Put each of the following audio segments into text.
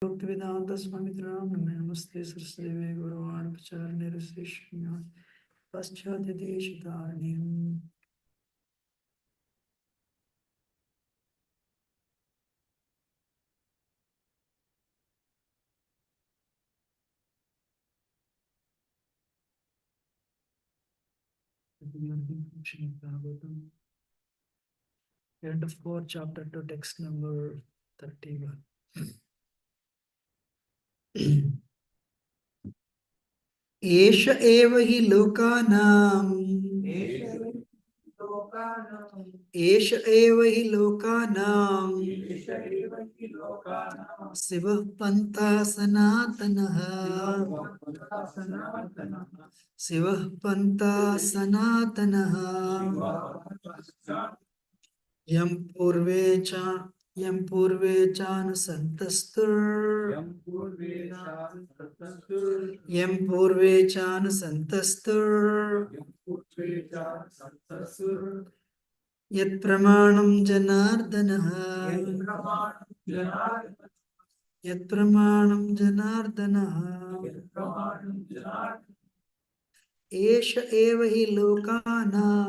Bhaktivedanta Swami Namaste Sarasdevi Guruvani Pacharani Rasishnya Paschadya Deshitarnim. End of 4, chapter 2, text number 31. एष एव हि लोकानाम् एष एव हि लोकानाम् शिवः पन्थः सनातनः शिवः पन्थः सनातनः यं पूर्वे चानुसन्तस्तुर् यत्प्रमाणं जनार्दनः एष एव हि लोकानां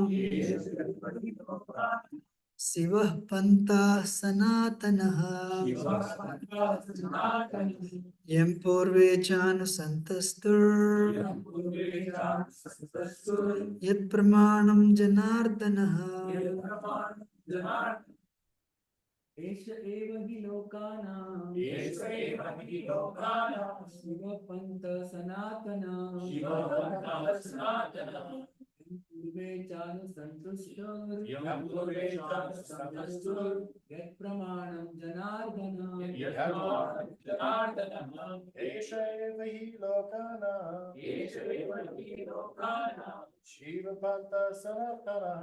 शिवः पन्थः सनातनः यं पूर्वे चानुसन्तस्तुर् यत्प्रमाणं जनार्दनः एष एव हि लोकानां शिवः पन्थः सनातनः पूर्वे चानुसन्तुष्टुर् यत्प्रमाणं जनार्दनः एष एव हि लोकानां शिवपन्थः सनातनः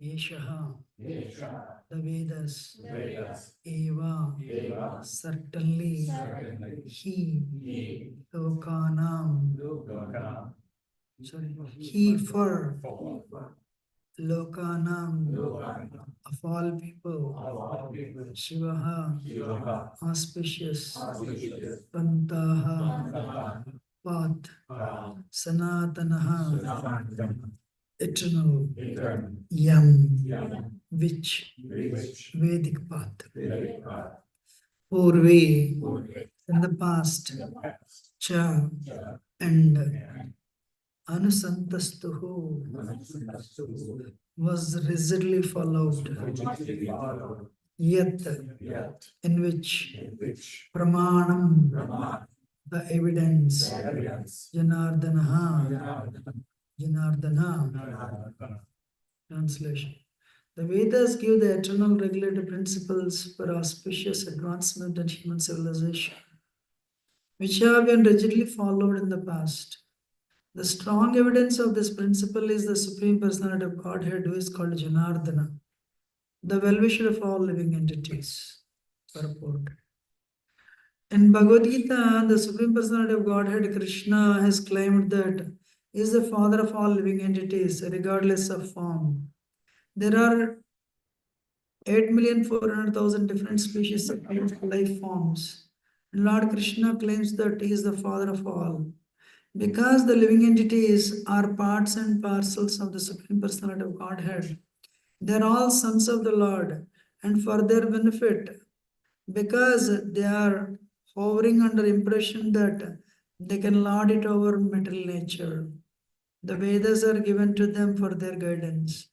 एषः the Vedas eva certainly he lokanam sorry he for lokanam of all people shivaha auspicious pantaha path sanatanaha eternal yam which Vedic path purve in the past cha and anusantastuhu was rigidly followed yet in which pramanam the evidence janardana translation. The Vedas give the eternal regulative principles for auspicious advancement in human civilization, which have been rigidly followed in the past. The strong evidence of this principle is the Supreme Personality of Godhead, who is called Janardana, the well-wisher of all living entities. Purport. In Bhagavad Gita, the Supreme Personality of Godhead, Krishna, has claimed that he is the father of all living entities, regardless of form. There are 8,400,000 different species of life forms. Lord Krishna claims that he is the father of all. Because the living entities are parts and parcels of the Supreme Personality of Godhead, they are all sons of the Lord, and for their benefit, because they are hovering under impression that they can lord it over material nature, the Vedas are given to them for their guidance.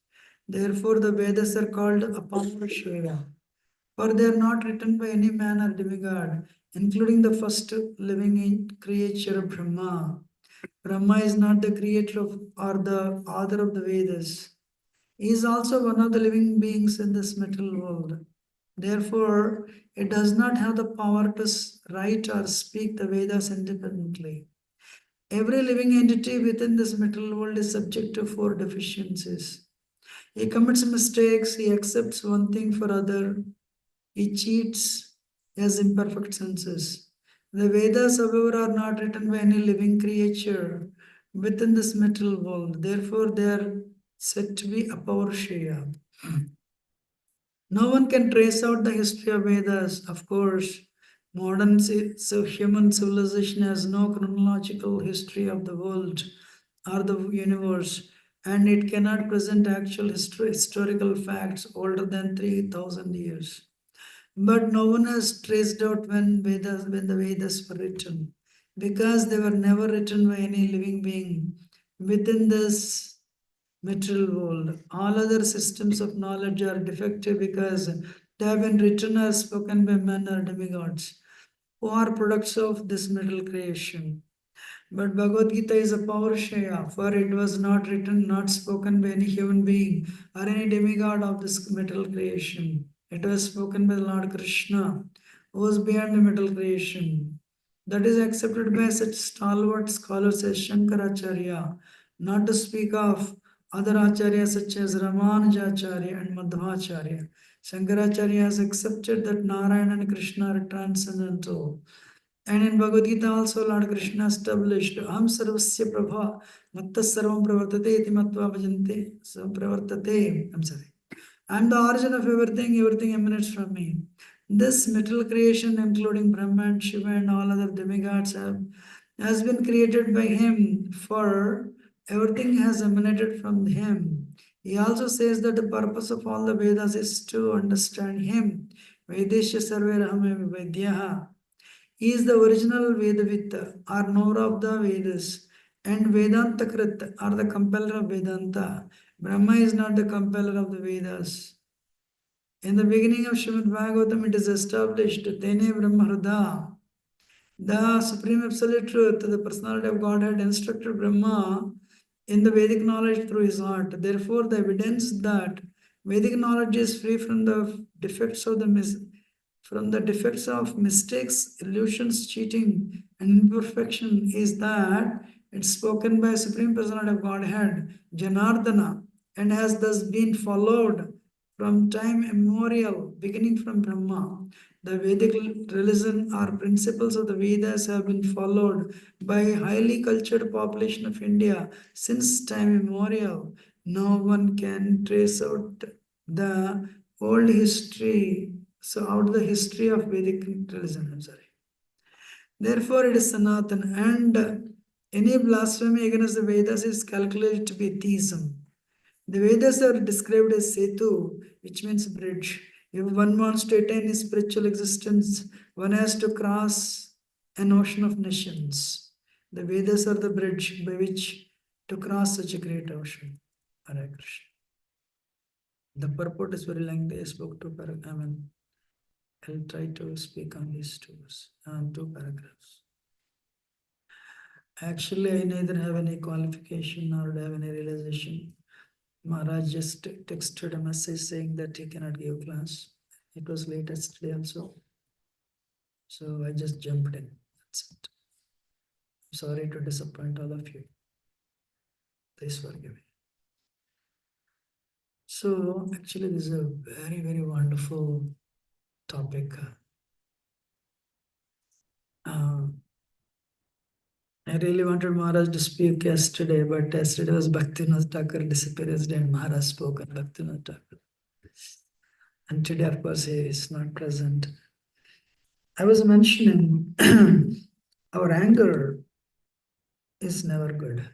Therefore, the Vedas are called Apamrashya, for they are not written by any man or demigod, including the first living creature, Brahma. Brahma is not the creator of or the author of the Vedas. He is also one of the living beings in this material world. Therefore, it does not have the power to write or speak the Vedas independently. Every living entity within this material world is subject to four deficiencies. He commits mistakes, he accepts one thing for other, he cheats, he has imperfect senses. The Vedas, however, are not written by any living creature within this material world. Therefore, they are said to be apaurusheya. No one can trace out the history of Vedas. Of course, human civilization has no chronological history of the world or the universe, and it cannot present actual historical facts older than 3,000 years. But no one has traced out when the Vedas were written, because they were never written by any living being within this material world. All other systems of knowledge are defective because they have been written or spoken by men or demigods who are products of this material creation. But Bhagavad Gita is a Paurashaya, for it was not written, not spoken by any human being or any demigod of this metal creation. It was spoken by Lord Krishna, who was beyond the metal creation. That is accepted by such stalwart scholars as Shankaracharya, not to speak of other acharyas such as Ramanujacharya and Madhvacharya. Shankaracharya has accepted that Narayana and Krishna are transcendental. And in Bhagavad Gita also Lord Krishna established Aham Sarvasya Prabha Matta Sarvam Pravartate Iti Matva Bhajante. So Pravartate. I'm sorry. I'm the origin of everything, everything emanates from me. This material creation, including Brahma and Shiva and all other demigods, has been created by him, for everything has emanated from him. He also says that the purpose of all the Vedas is to understand him. Vedesha Sarveraham Vedyaha. He is the original Vedavita or knower of the Vedas, and Vedanta Krit are the compeller of Vedanta. Brahma is not the compeller of the Vedas. In the beginning of Srimad Bhagavatam, it is established Tene Brahma the Supreme Absolute Truth, the personality of God, had instructed Brahma in the Vedic knowledge through his heart. Therefore, the evidence that Vedic knowledge is free from the defects of mistakes, illusions, cheating, and imperfection is that it's spoken by Supreme Personality of Godhead, Janardana, and has thus been followed from time immemorial, beginning from Brahma. The Vedic religion or principles of the Vedas have been followed by a highly cultured population of India since time immemorial. No one can trace out the old history, so out the history of Vedic religion. I'm sorry. Therefore, it is Sanatan, and any blasphemy against the Vedas is calculated to be theism. The Vedas are described as Setu, which means bridge. If one wants to attain his spiritual existence, one has to cross an ocean of nations. The Vedas are the bridge by which to cross such a great ocean. Hare Krishna. The purport is very lengthy. I spoke two paragraphs. I'll try to speak on these two paragraphs. Actually, I neither have any qualification nor have any realization. Maharaj just texted a message saying that he cannot give class. It was late yesterday also. So I just jumped in. That's it. I'm sorry to disappoint all of you. Please forgive me. So actually this is a very, very wonderful topic. I really wanted Maharaj to speak yesterday, but yesterday was Bhaktivinoda Thakur disappearance day and Maharaj spoke on Bhaktivinoda Thakur. And today, of course, he is not present. I was mentioning our anger is never good.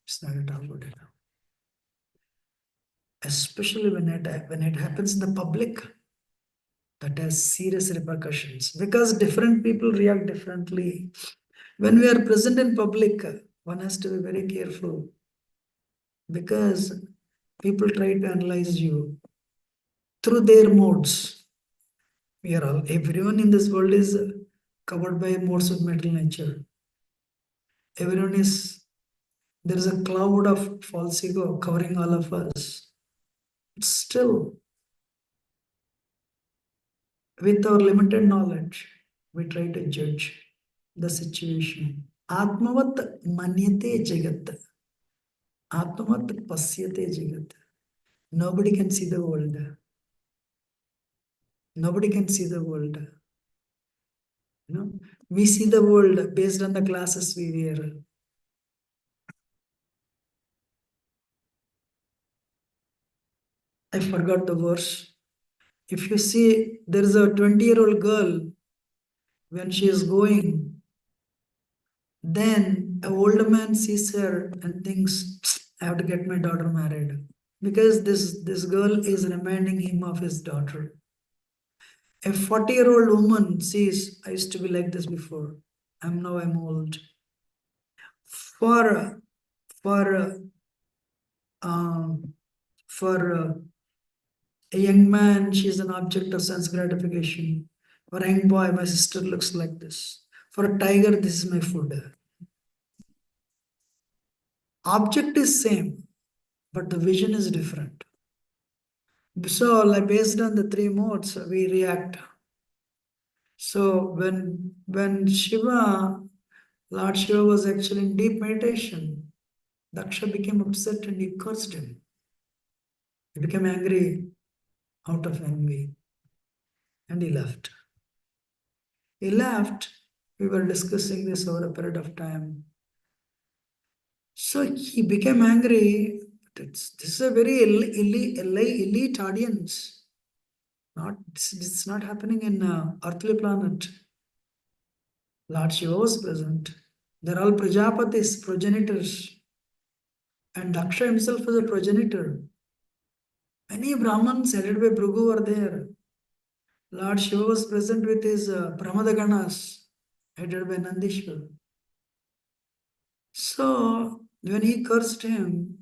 It's not at all good at all. Especially when it happens in the public, that has serious repercussions because different people react differently. When we are present in public, one has to be very careful because people try to analyze you through their modes. Everyone in this world is covered by modes of mental nature. Everyone is, there is a cloud of false ego covering all of us. Still, with our limited knowledge, we try to judge the situation. Atmavat manyate jagat. Atmavat pasyate jagat. Nobody can see the world. Nobody can see the world. You know, we see the world based on the glasses we wear. I forgot the verse. If you see, there is a 20-year-old girl, when she is going, then an older man sees her and thinks, I have to get my daughter married. Because this girl is reminding him of his daughter. A 40-year-old woman sees, I used to be like this before. I'm old. For for um, for a young man, she is an object of sense gratification. For a young boy, my sister looks like this. For a tiger, this is my food. Object is same, but the vision is different. So, like based on the three modes, we react. So when Shiva, Lord Shiva was actually in deep meditation, Daksha became upset and he cursed him. He became angry out of envy and he left. He left. We were discussing this over a period of time. So he became angry. This is a very elite audience. It's not happening in earthly planet. Lord Shiva was present. They're all Prajapatis, progenitors. And Daksha himself was a progenitor. Many Brahmins headed by Bhrigu were there. Lord Shiva was present with his Pramadaganas, headed by Nandishwar. So when he cursed him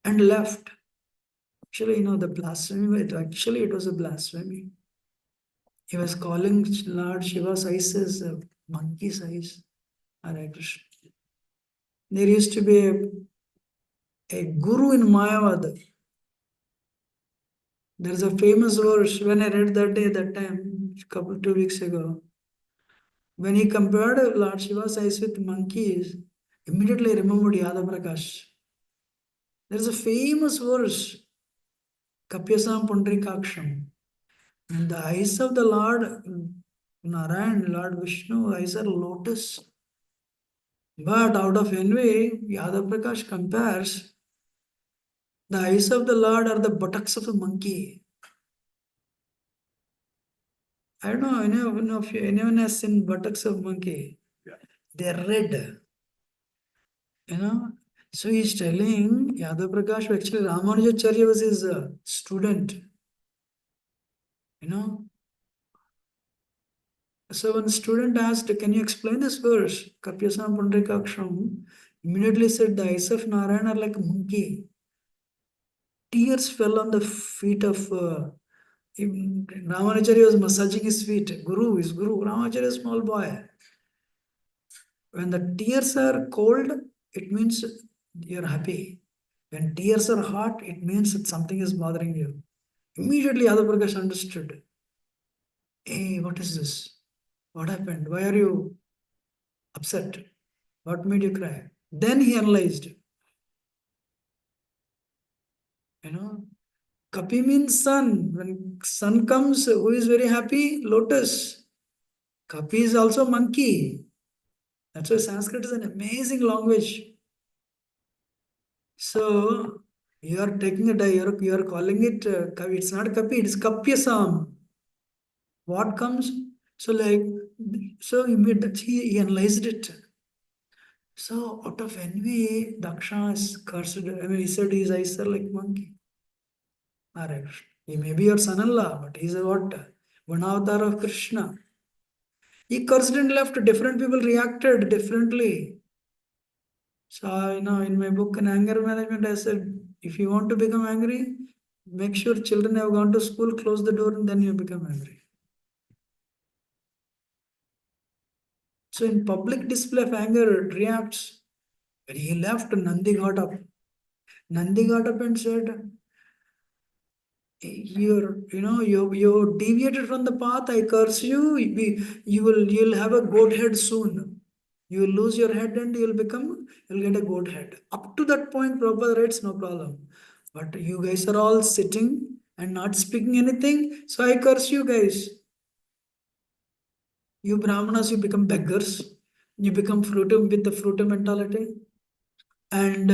and left, actually, the blasphemy, it was a blasphemy. He was calling Lord Shiva's eyes as monkey size. Hare Krishna. There used to be a guru in Mayavad. There's a famous verse when I read that time, couple 2 weeks ago. When he compared Lord Shiva's eyes with monkeys, immediately I remembered Yada Prakash. There's a famous verse, Kapyasam Pundrikaksham. And the eyes of the Lord Narayan, Lord Vishnu, eyes are lotus. But out of envy, Yada Prakash compares the eyes of the Lord are the buttocks of a monkey. I don't know, anyone has seen buttocks of monkey? Yeah. They're red. So he's telling Yadav Prakash, actually Ramanujacharya was his student. So when student asked, can you explain this verse? Kapyasam Pundrikaksham immediately said, the eyes of Narayan are like a monkey. Tears fell on the feet of Ramanujacharya was massaging his feet. His guru, Ramanujacharya is a small boy. When the tears are cold, it means you're happy. When tears are hot, it means that something is bothering you. Immediately, Yadav Prakash understood. Hey, what is this? What happened? Why are you upset? What made you cry? Then he analyzed. Kapi means sun. When sun comes, who is very happy? Lotus. Kapi is also monkey. That's why Sanskrit is an amazing language. So you are taking you are calling it it's not Kapi, it's Kapyasam. What comes? So he analyzed it. So out of envy, Daksha is cursed. He said his eyes are like monkey. Alright. He may be your son-in-law, but he's a what? One avatar of Krishna. He cursed and left. Different people reacted differently. So, in my book, in Anger Management, I said, if you want to become angry, make sure children have gone to school, close the door, and then you become angry. So, in public display of anger, it reacts. When he left, Nandi got up. Nandi got up and said, you deviated from the path, I curse you. You'll have a goat head soon. You will lose your head and you'll get a goat head. Up to that point, Prabhupada writes, no problem. But you guys are all sitting and not speaking anything, so I curse you guys. You Brahmanas, you become beggars. You become fruitum with the fruitum mentality. And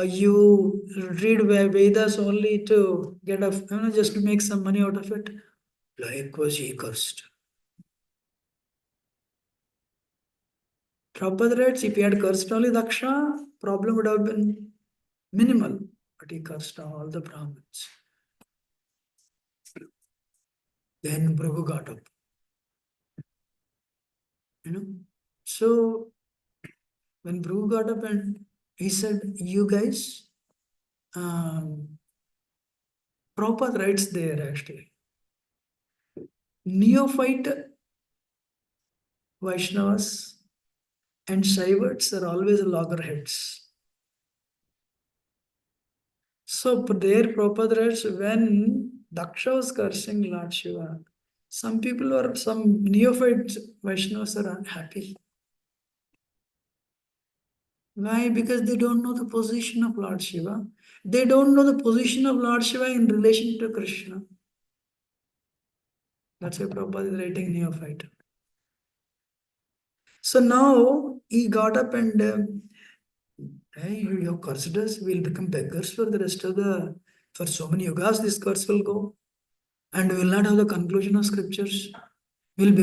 you read Vedas only to get just to make some money out of it. Like was he cursed. Prabhupada writes, if he had cursed only Daksha, problem would have been minimal. But he cursed all the Brahmins. Then Prabhu got up. So when Prabhu got up and he said, you guys, Prabhupada writes there actually. Neophyte Vaishnavas and Shaivites are always loggerheads. So there Prabhupada writes, when Daksha was cursing Lord Shiva, some neophyte Vaishnavas are unhappy. Why? Because they don't know the position of Lord Shiva. They don't know the position of Lord Shiva in relation to Krishna. That's why Prabhupada is writing neophyte. So now he got up and hey, you have cursed us, we'll become beggars for the rest of for so many yugas, this curse will go. And we will not have the conclusion of scriptures. We'll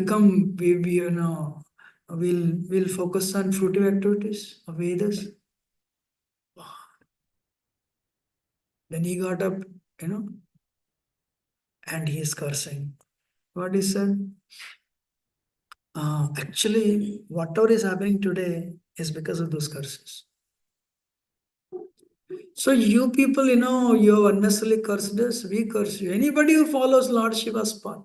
focus on fruitive activities of Vedas. Then he got up, and he is cursing. What he said? Actually, whatever is happening today is because of those curses. So you people, you have unnecessarily cursed us, we curse you. Anybody who follows Lord Shiva's path,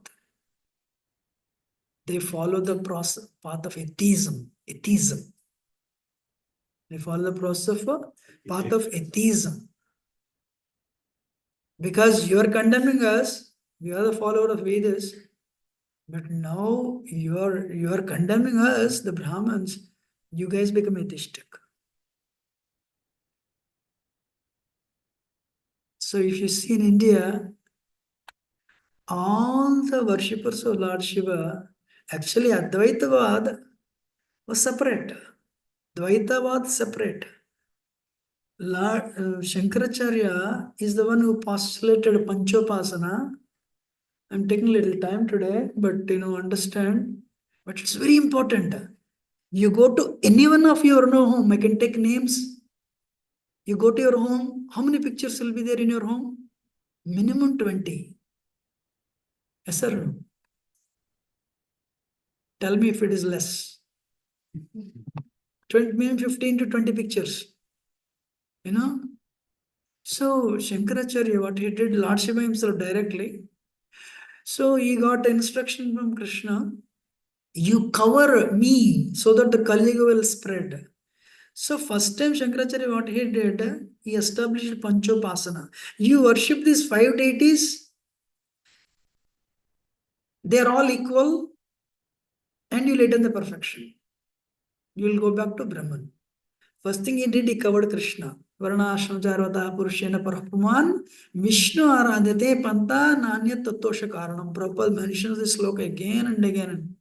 they follow the path of atheism. Atheism. They follow the path of atheism. Because you are condemning us, we are the follower of Vedas. But now you are condemning us, the Brahmins, you guys become atheistic. So if you see in India, all the worshippers of Lord Shiva, actually Advaitavad was separate. Dvaitavad separate. Lord Shankaracharya is the one who postulated Panchopasana. I'm taking a little time today, but understand. But it's very important. You go to any one of your home, I can take names. You go to your home, how many pictures will be there in your home? Minimum 20. Yes, sir. Tell me if it is less. 20, 15 to 20 pictures. So Shankaracharya, what he did, Lord Shiva himself directly. So he got instruction from Krishna. You cover me so that the Kali Yuga will spread. So first time Shankaracharya, what he did, he established Panchopasana. You worship these 5 deities, they are all equal, and you'll attain the perfection. You will go back to Brahman. First thing he did, he covered Krishna. Varnashram Charvata Purushena Parapuman Vishnu Aradhyate Panta Nanya Tattosha Karanam. Prabhupada mentions this sloka again and again.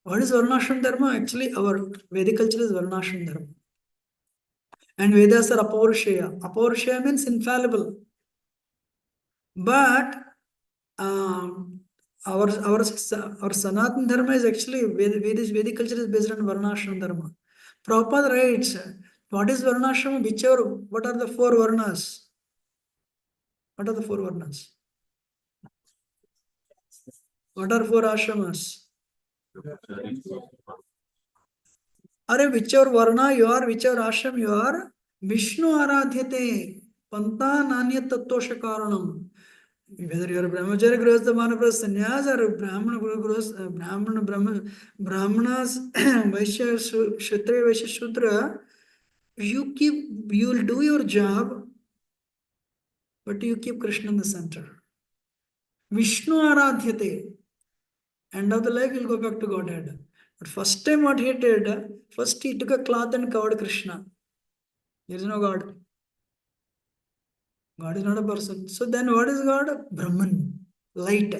What is Varnashram Dharma? Actually, our Vedic culture is Varnashram Dharma. And Vedas are Apaurusheya. Apaurusheya means infallible. But our Sanatan Dharma is actually, Vedic culture is based on Varnashram Dharma. Prabhupada writes, what is Varnashram? What are the 4 Varnas? What are the 4 Varnas? What are 4 ashramas? Whichever Varna you are, whichever ashram you are, Vishnu Aradhyate, Panta Nanya Tattosha Karanam. Whether you are Brahmachari, Grihastha, Vanaprastha, Sannyas, or Brahmanas, Vaishya, Kshatriya, Vaishya, Shudra, you will do your job, but you keep Krishna in the center. Vishnu Aradhyate. End of the life, he'll go back to Godhead. But first time what he did, first he took a cloth and covered Krishna. There is no God. God is not a person. So then what is God? Brahman, light.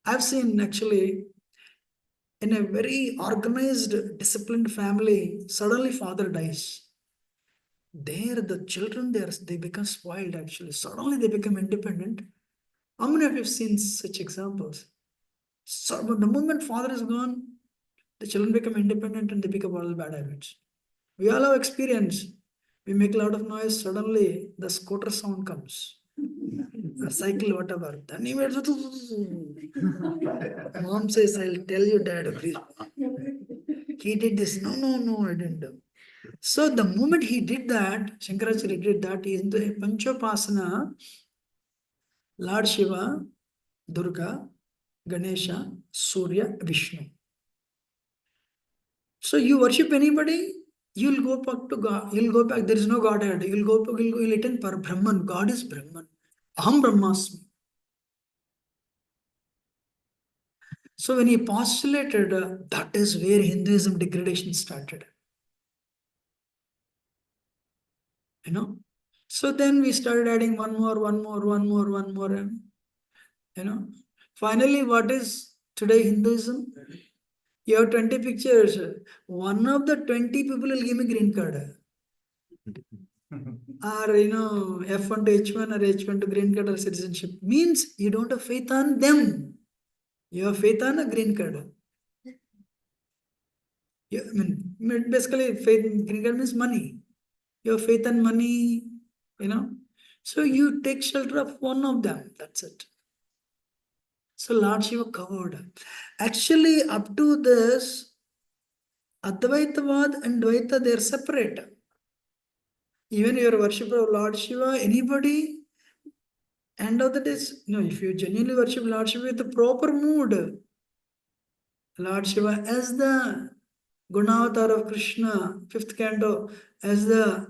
I've seen actually in a very organized, disciplined family, suddenly father dies. There, the children, they become spoiled actually. Suddenly they become independent. How many of you have seen such examples? So the moment father is gone, the children become independent and they pick up all bad habits. We all have experience. We make a lot of noise, suddenly the scooter sound comes. A cycle, whatever. Then he made mom says, I'll tell you, dad, please. He did this. No, no, no, I didn't do. So the moment he did that, Shankaracharya did that, he is into a Panchopasana, Lord Shiva, Durga, Ganesha, Surya, Vishnu. So you worship anybody, you'll go back to God. You'll go back. There is no Godhead. You'll attain Brahman. God is Brahman. Aham Brahmasmi. So when he postulated, that is where Hinduism degradation started. You know. So then we started adding one more. And, you know. Finally, what is today Hinduism? You have 20 pictures. One of the 20 people will give me green card. Or F1 to H1 or H1 to green card or citizenship. Means you don't have faith on them. You have faith on a green card. Basically faith in green card means money. You have faith on money, So you take shelter of one of them. That's it. So Lord Shiva covered. Actually, up to this, Advaitavad and Dvaita, they are separate. Even your worshipper of Lord Shiva, anybody, end of the day, if you genuinely worship Lord Shiva with the proper mood, Lord Shiva as the Gunavatar of Krishna, fifth canto, as the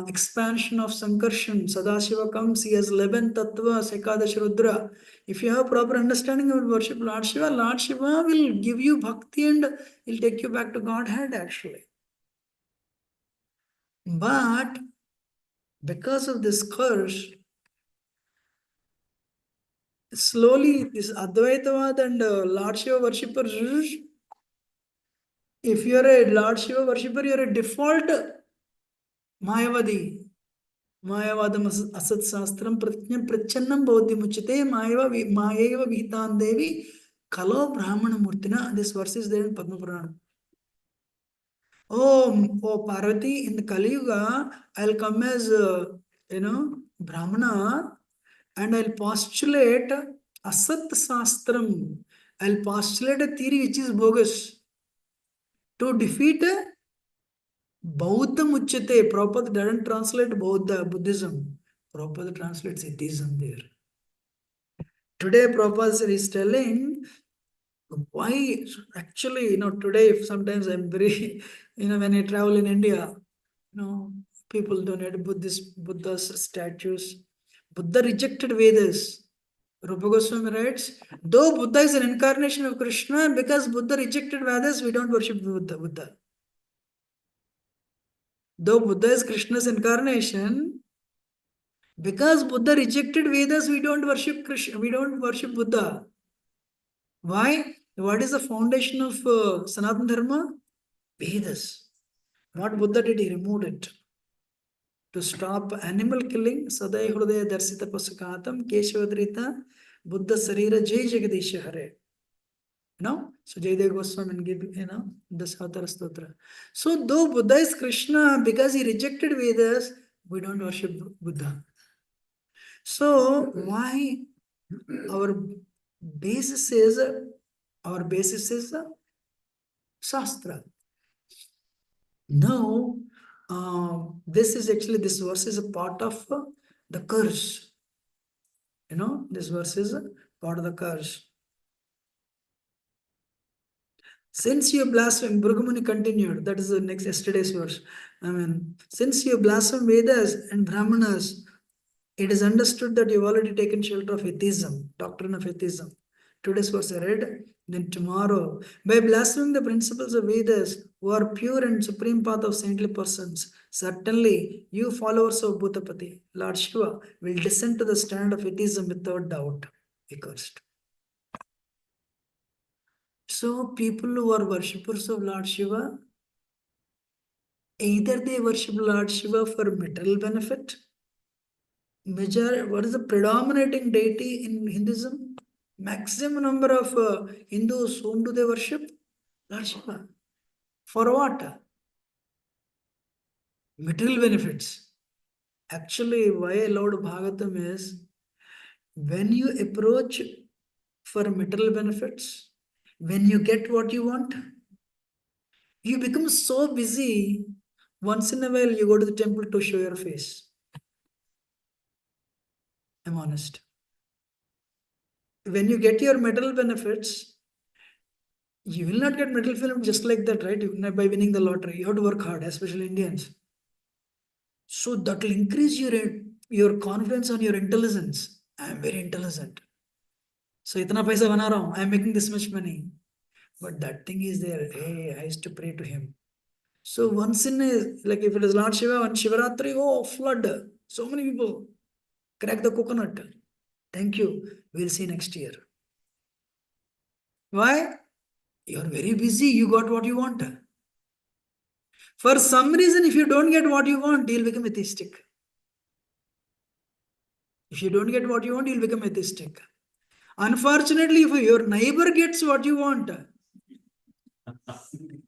expansion of Sankarshan, Sadashiva comes, he has 11 Tattva, Sekadash Rudra. If you have proper understanding of worship Lord Shiva will give you bhakti and he'll take you back to Godhead actually. But because of this curse, slowly this Advaitavad and Lord Shiva worshippers, if you're a Lord Shiva worshipper, you're a default Mayavadi. Mayavadam asat sastram pratnyam prachannam bodhimuchite mayeva vihitan devi kalo brahmana murtina. This verse is there in Padma Purana. Oh Parvati, in the Kali Yuga, I'll come as Brahmana and I'll postulate asat sastram. I'll postulate a theory which is bogus to defeat Bauddha Muchate. Prabhupada doesn't translate Buddhism. Prabhupada translates atheism there. Today, Prabhupada is telling why actually, today, if sometimes I'm very, when I travel in India, people donate Buddha's statues. Buddha rejected Vedas. Rupa Goswami writes, though Buddha is an incarnation of Krishna, because Buddha rejected Vedas, we don't worship Buddha. Though Buddha is Krishna's incarnation, because Buddha rejected Vedas, we don't worship Krishna, we don't worship Buddha. Why? What is the foundation of Sanatana Dharma? Vedas. What Buddha did, he removed it. To stop animal killing, Sadai Hrudaya Darsita Pasakatam, Keshavadrita, Buddha Sarira Jai Jagadisha Hare. So Jayadeva Goswami give, the Sautara Stotra. So though Buddha is Krishna, because he rejected Vedas, we don't worship Buddha. So why our basis is Shastra. Now, this verse is a part of the curse. This verse is part of the curse. Since you blaspheme, Bhrigu continued, that is the next yesterday's verse. Since you blaspheme Vedas and Brahmanas, it is understood that you've already taken shelter of atheism, doctrine of atheism. Today's verse I read, then tomorrow, by blaspheming the principles of Vedas, who are pure and supreme path of saintly persons, certainly you followers of Bhutapati, Lord Shiva, will descend to the stand of atheism without doubt. Accursed. So people who are worshippers of Lord Shiva, either they worship Lord Shiva for material benefit. What is the predominating deity in Hinduism? Maximum number of Hindus, whom do they worship? Lord Shiva. For what? Material benefits. Actually, why I loved Bhagavatam is, when you approach for material benefits, when you get what you want, you become so busy, once in a while you go to the temple to show your face. I'm honest. When you get your material benefits, you will not get material benefits just like that, right? By winning the lottery. You have to work hard, especially Indians. So that will increase your confidence on your intelligence. I am very intelligent. So itna paisa bana raha hu. I am making this much money. But that thing is there. Hey, I used to pray to him. So once in a, like if it is Lord Shiva on Shivaratri, oh, flood. So many people crack the coconut. Thank you. We'll see next year. Why? You're very busy. You got what you want. For some reason, if you don't get what you want, you'll become atheistic. If you don't get what you want, you'll become atheistic. Unfortunately, if your neighbor gets what you want,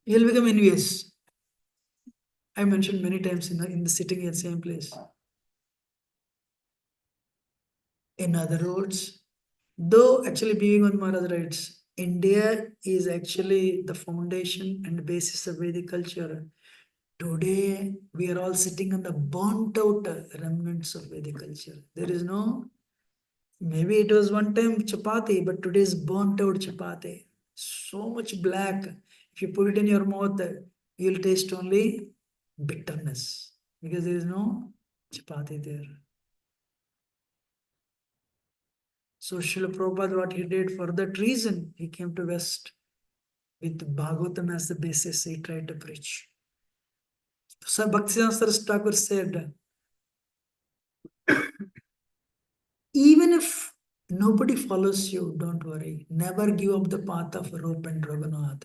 he'll become envious. I mentioned many times in the sitting in the same place. In other words, though actually being on Maharaj writes, India is actually the foundation and basis of Vedic culture. Today, we are all sitting on the burnt out remnants of Vedic culture. There is no, maybe it was one time chapati, but today is burnt out chapati. So much black. If you put it in your mouth, you'll taste only bitterness because there is no chapati there. So Srila Prabhupada, what he did for that reason, he came to West with Bhagavatam as the basis, he tried to preach. So Bhaktisiddhanta Saraswati Thakur said, even if nobody follows you, don't worry. Never give up the path of Rup and Raghunath.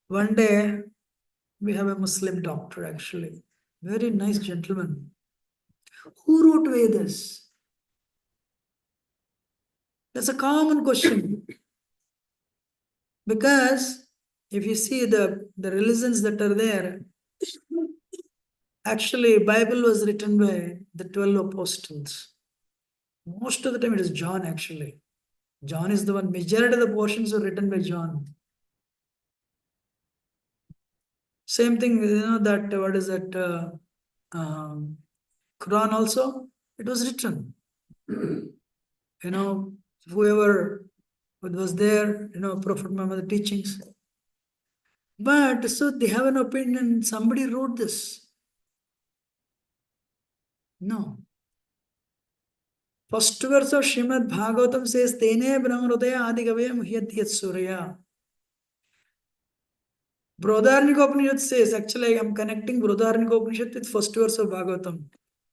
One day, we have a Muslim doctor actually, very nice gentleman. Who wrote Vedas? That's a common question. Because if you see the religions that are there, actually Bible was written by the 12 apostles. Most of the time it is John actually. John is the one, majority of the portions are written by John. Same thing, that, what is that, Quran also, it was written. Whoever was there, Prophet Muhammad teachings. But so they have an opinion, somebody wrote this. No. First verse of Srimad Bhagavatam says, Tene Brahmarudaya Adigavaya Muhyat Surya. Brodharnika Upanishad says, actually I am connecting Brodharnika Upanishad with first verse of Bhagavatam.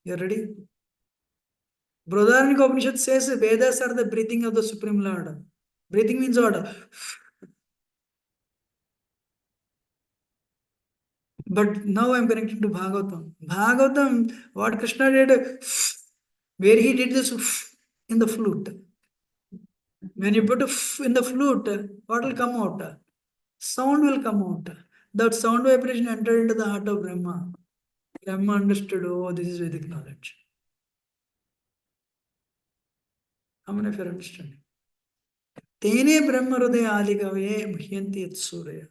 You ready? Brodharnika Upanishad says, Vedas are the breathing of the Supreme Lord. Breathing means what? But now I am connecting to Bhagavatam. Bhagavatam, what Krishna did, where he did this in the flute. When you put in the flute, what will come out? Sound will come out. That sound vibration entered into the heart of Brahma. Brahma understood, oh, this is Vedic knowledge. How many of you are understanding? Tene Brahma Hridaya Adigavaye Muhyanti Yat Surya.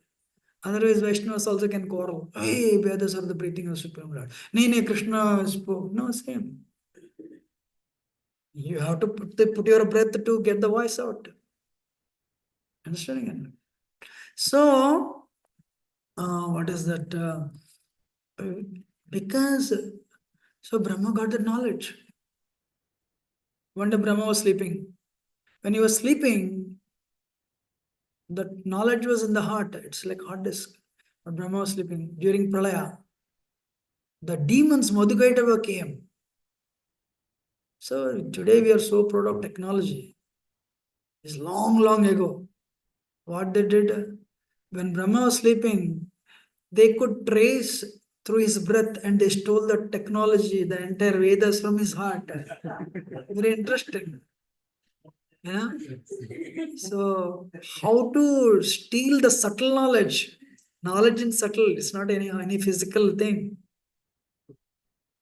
Otherwise, Vaishnavas also can quarrel. Hey, Vedas are the breathing of Supreme Lord. Nee, Krishna spoke. No, same. You have to put your breath to get the voice out. Understanding it? So, what is that? Because, so Brahma got the knowledge. One day Brahma was sleeping. When he was sleeping, the knowledge was in the heart. It's like hard disk. But Brahma was sleeping during Pralaya. The demons Madhukaitava came. So today we are so proud of technology. It's long, long ago. What they did, when Brahma was sleeping, they could trace through his breath and they stole the technology, the entire Vedas from his heart. Very interesting. Yeah. So how to steal the subtle knowledge? Knowledge in subtle, it's not any physical thing.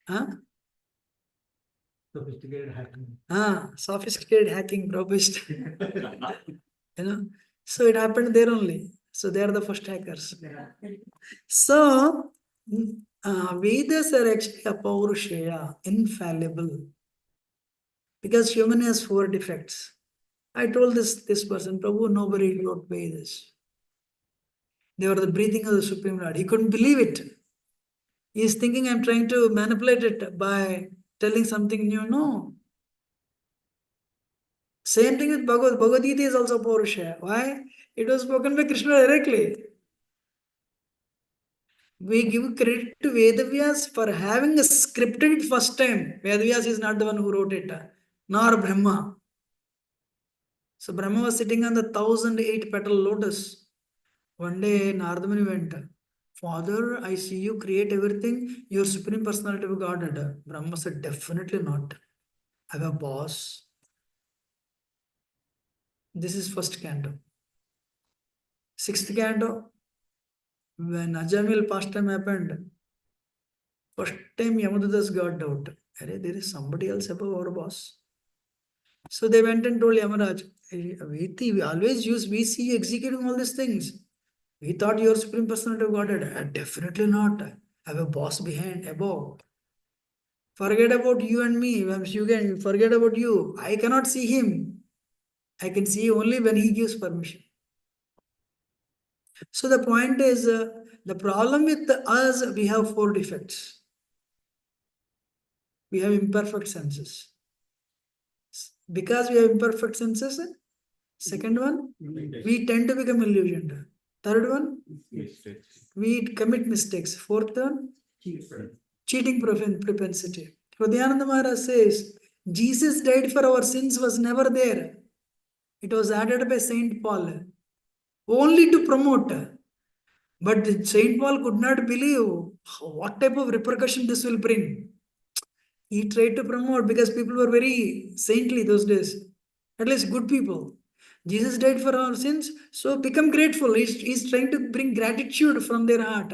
Huh? Sophisticated hacking. Sophisticated hacking, robust. So it happened there only. So they are the first hackers. So Vedas are actually apaurushaya, infallible. Because human has 4 defects. I told this person, Prabhu, nobody wrote Vedas. They were the breathing of the Supreme Lord. He couldn't believe it. He is thinking I'm trying to manipulate it by telling something new. No. Same thing with Bhagavad. Bhagavad Gita is also Purusha. Why? It was spoken by Krishna directly. We give credit to Vedavyas for having scripted it first time. Vedavyas is not the one who wrote it, nor Brahma. So Brahma was sitting on the 1008 petal lotus. One day Narada Muni went, Father, I see you create everything. Your supreme personality of God. Brahma said, definitely not. I have a boss. This is first canto. Sixth canto, when Ajamil pastime happened, first time Yamadutas got doubt. There is somebody else above our boss. So they went and told Yamaraj, we always we see you executing all these things. We thought your supreme personality of Godhead. Definitely not. I have a boss behind, above. Forget about you and me. You can forget about you. I cannot see him. I can see only when he gives permission. So the point is, the problem with us, we have 4 defects. We have imperfect senses. Because we have imperfect senses, second one, we tend to become illusioned. Third one, we commit mistakes. Fourth one, cheating propensity. Hridayananda Maharaj says, Jesus died for our sins was never there. It was added by Saint Paul only to promote. But Saint Paul could not believe what type of repercussion this will bring. He tried to promote because people were very saintly those days, at least good people. Jesus died for our sins, so become grateful. He's trying to bring gratitude from their heart.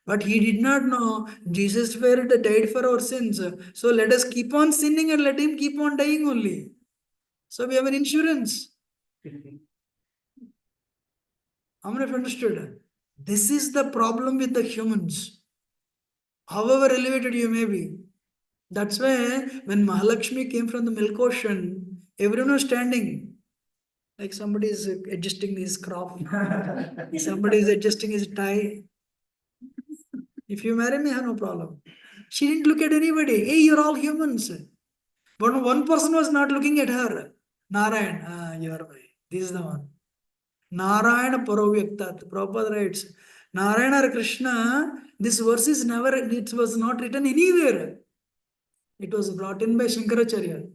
But he did not know Jesus died for our sins. So let us keep on sinning and let him keep on dying only. So we have an insurance. How many have understood? This is the problem with the humans. However elevated you may be. That's why when Mahalakshmi came from the milk ocean, everyone was standing. Like somebody is adjusting his crop, somebody is adjusting his tie. If you marry me, I have no problem. She didn't look at anybody. Hey, you're all humans. But one person was not looking at her. Narayan, you are right. This is the one. Narayana Paravyaktat. Prabhupada writes, Narayana or Krishna, this verse is never, it was not written anywhere. It was brought in by Shankaracharya.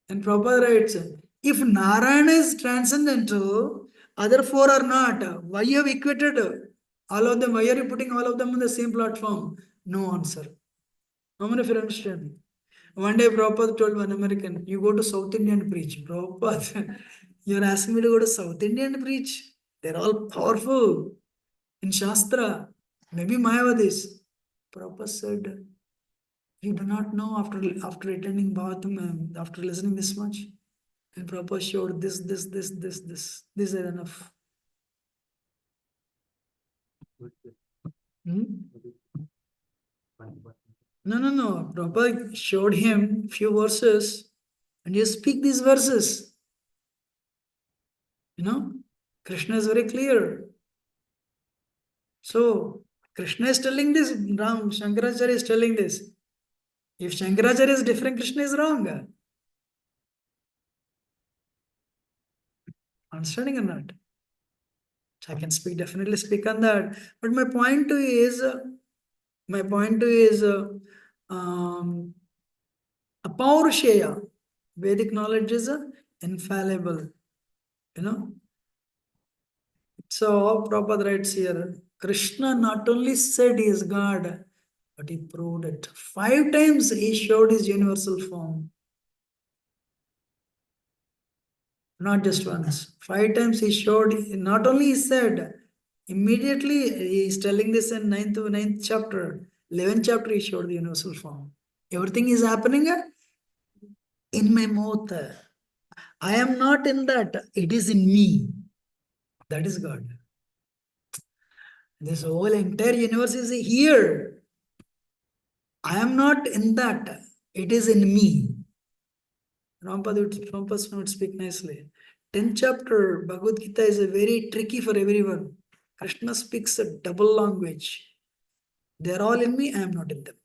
And Prabhupada writes, if Narayana is transcendental, other 4 are not. Why you have equated all of them? Why are you putting all of them on the same platform? No answer. How many of you understand? One day Prabhupada told one American, you go to South India and preach. Prabhupada, you're asking me to go to South India and preach? They're all powerful in Shastra. Maybe Mayavadis. Prabhupada said, you do not know after attending Bhavatam, after listening this much. And Prabhupada showed this. This is enough. Hmm? No. Prabhupada showed him few verses and you speak these verses. Krishna is very clear. So, Krishna is telling this, Shankaracharya is telling this. If Shankaracharya is different, Krishna is wrong. Understanding or not? I can definitely speak on that. But my point to you is, um, Apaurushaya. Vedic knowledge is infallible. So Prabhupada writes here, Krishna not only said he is God, but he proved it. 5 times he showed his universal form. Not just once. 5 times he showed, not only he said, immediately he is telling this in 9th chapter. 11th chapter he showed the universal form. Everything is happening in my mouth. I am not in that. It is in me. That is God. This whole entire universe is here. I am not in that. It is in me. Prabhupada would speak nicely. 10th chapter, Bhagavad Gita is a very tricky for everyone. Krishna speaks a double language. They are all in me, I am not in them.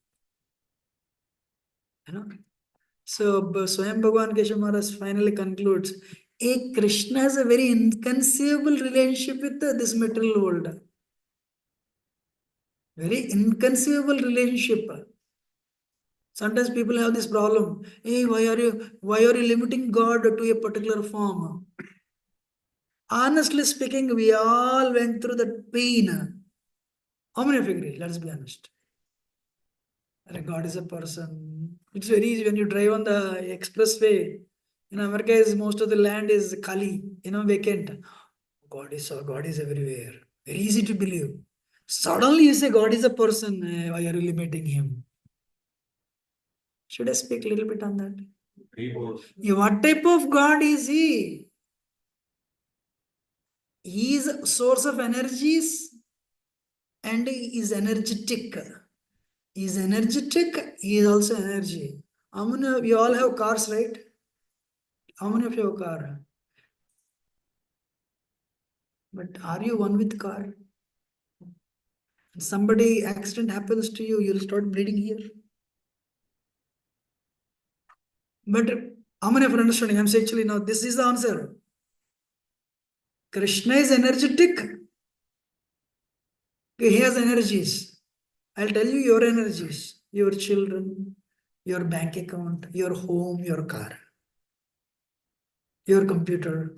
So Swayam Bhagavan Keshav Maharaj finally concludes, Krishna has a very inconceivable relationship with this material world. Very inconceivable relationship. Sometimes people have this problem. Hey, why are you limiting God to a particular form? Honestly speaking, we all went through that pain. How many of you agree? Let's be honest. God is a person. It's very easy when you drive on the expressway. In America, most of the land is Kali, vacant. God is everywhere. Very easy to believe. Suddenly you say God is a person. Why are you limiting him? Should I speak a little bit on that? What type of God is he? He is a source of energies and he is energetic. He is energetic, he is also energy. How many of you all have cars, right? How many of you have a car? But are you one with car? Somebody accident happens to you, you'll start bleeding here. But how many of you are understanding? I'm saying actually now this is the answer. Krishna is energetic. He has energies. I'll tell you your energies, your children, your bank account, your home, your car, your computer.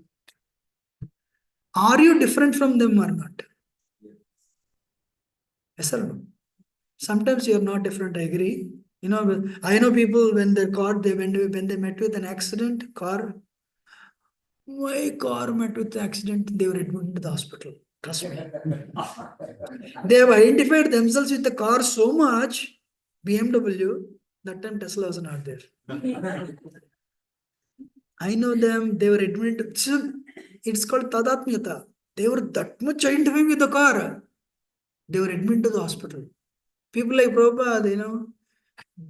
Are you different from them or not? Yes or no? Sometimes you're not different, I agree. I know people when when they met with an accident, my car met with an accident, they were admitted to the hospital. Trust me. They have identified themselves with the car so much, BMW, that time Tesla was not there. I know them, they were admitted. It's called Tadatmyata. They were that much identified with the car. They were admitted to the hospital. People like Prabhupada,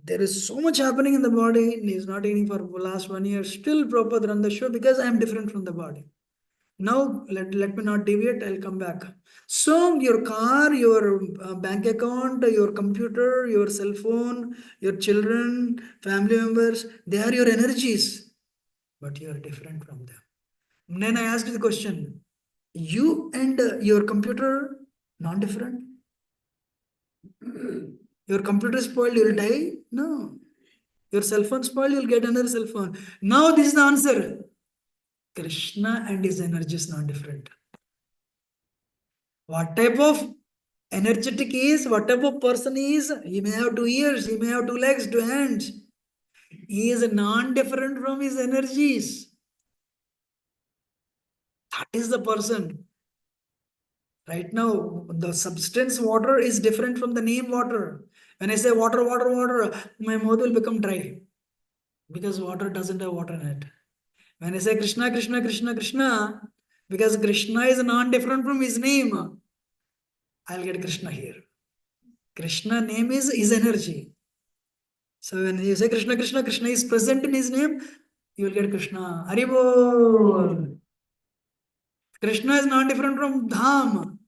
there is so much happening in the body. He is not eating for the last 1 year. Still Prabhupada run the show because I am different from the body. Now, let me not deviate. I'll come back. So, your car, your bank account, your computer, your cell phone, your children, family members, they are your energies. But you are different from them. Then I asked the question, you and your computer, not different? Your computer spoiled, you'll die? No. Your cell phone spoiled, you'll get another cell phone. Now this is the answer. Krishna and his energy is not different. What type of energetic he is, what type of person he is, he may have 2 ears, he may have 2 legs, 2 hands. He is non-different from his energies. That is the person. Right now, the substance water is different from the name water. When I say water, water, water, my mouth will become dry because water doesn't have water in it. When I say Krishna, Krishna, Krishna, Krishna, because Krishna is non-different from his name, I'll get Krishna here. Krishna name is his energy. So when you say Krishna, Krishna, Krishna is present in his name, you will get Krishna. Haribol. Krishna is not different from Dham.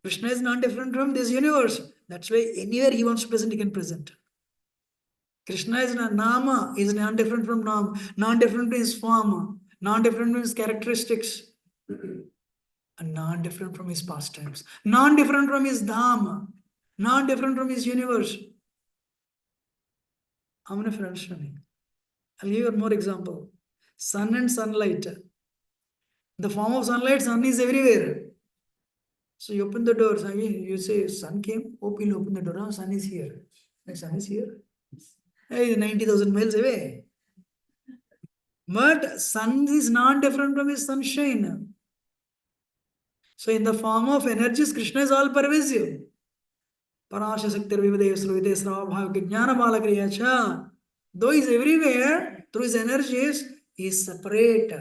Krishna is not different from this universe. That's why anywhere he wants to present, he can present. Krishna is not Nama, is not different from Nam, not different from his form, not different from his characteristics, and not different from his pastimes, not different from his Dham, not different from his universe. How many friends for me? I'll give you one more example. Sun and sunlight. The form of sunlight, sun is everywhere. So you open the door, you say, sun came, hope you'll open the door, sun is here. The sun is here. Hey, 90,000 miles away. But sun is not different from his sunshine. So in the form of energies, Krishna is all pervasive. Parasha Saktir Vivade Sruvite Sravabhavika Jnana Balakriya Cha. Though he is everywhere, through his energies, he is separate.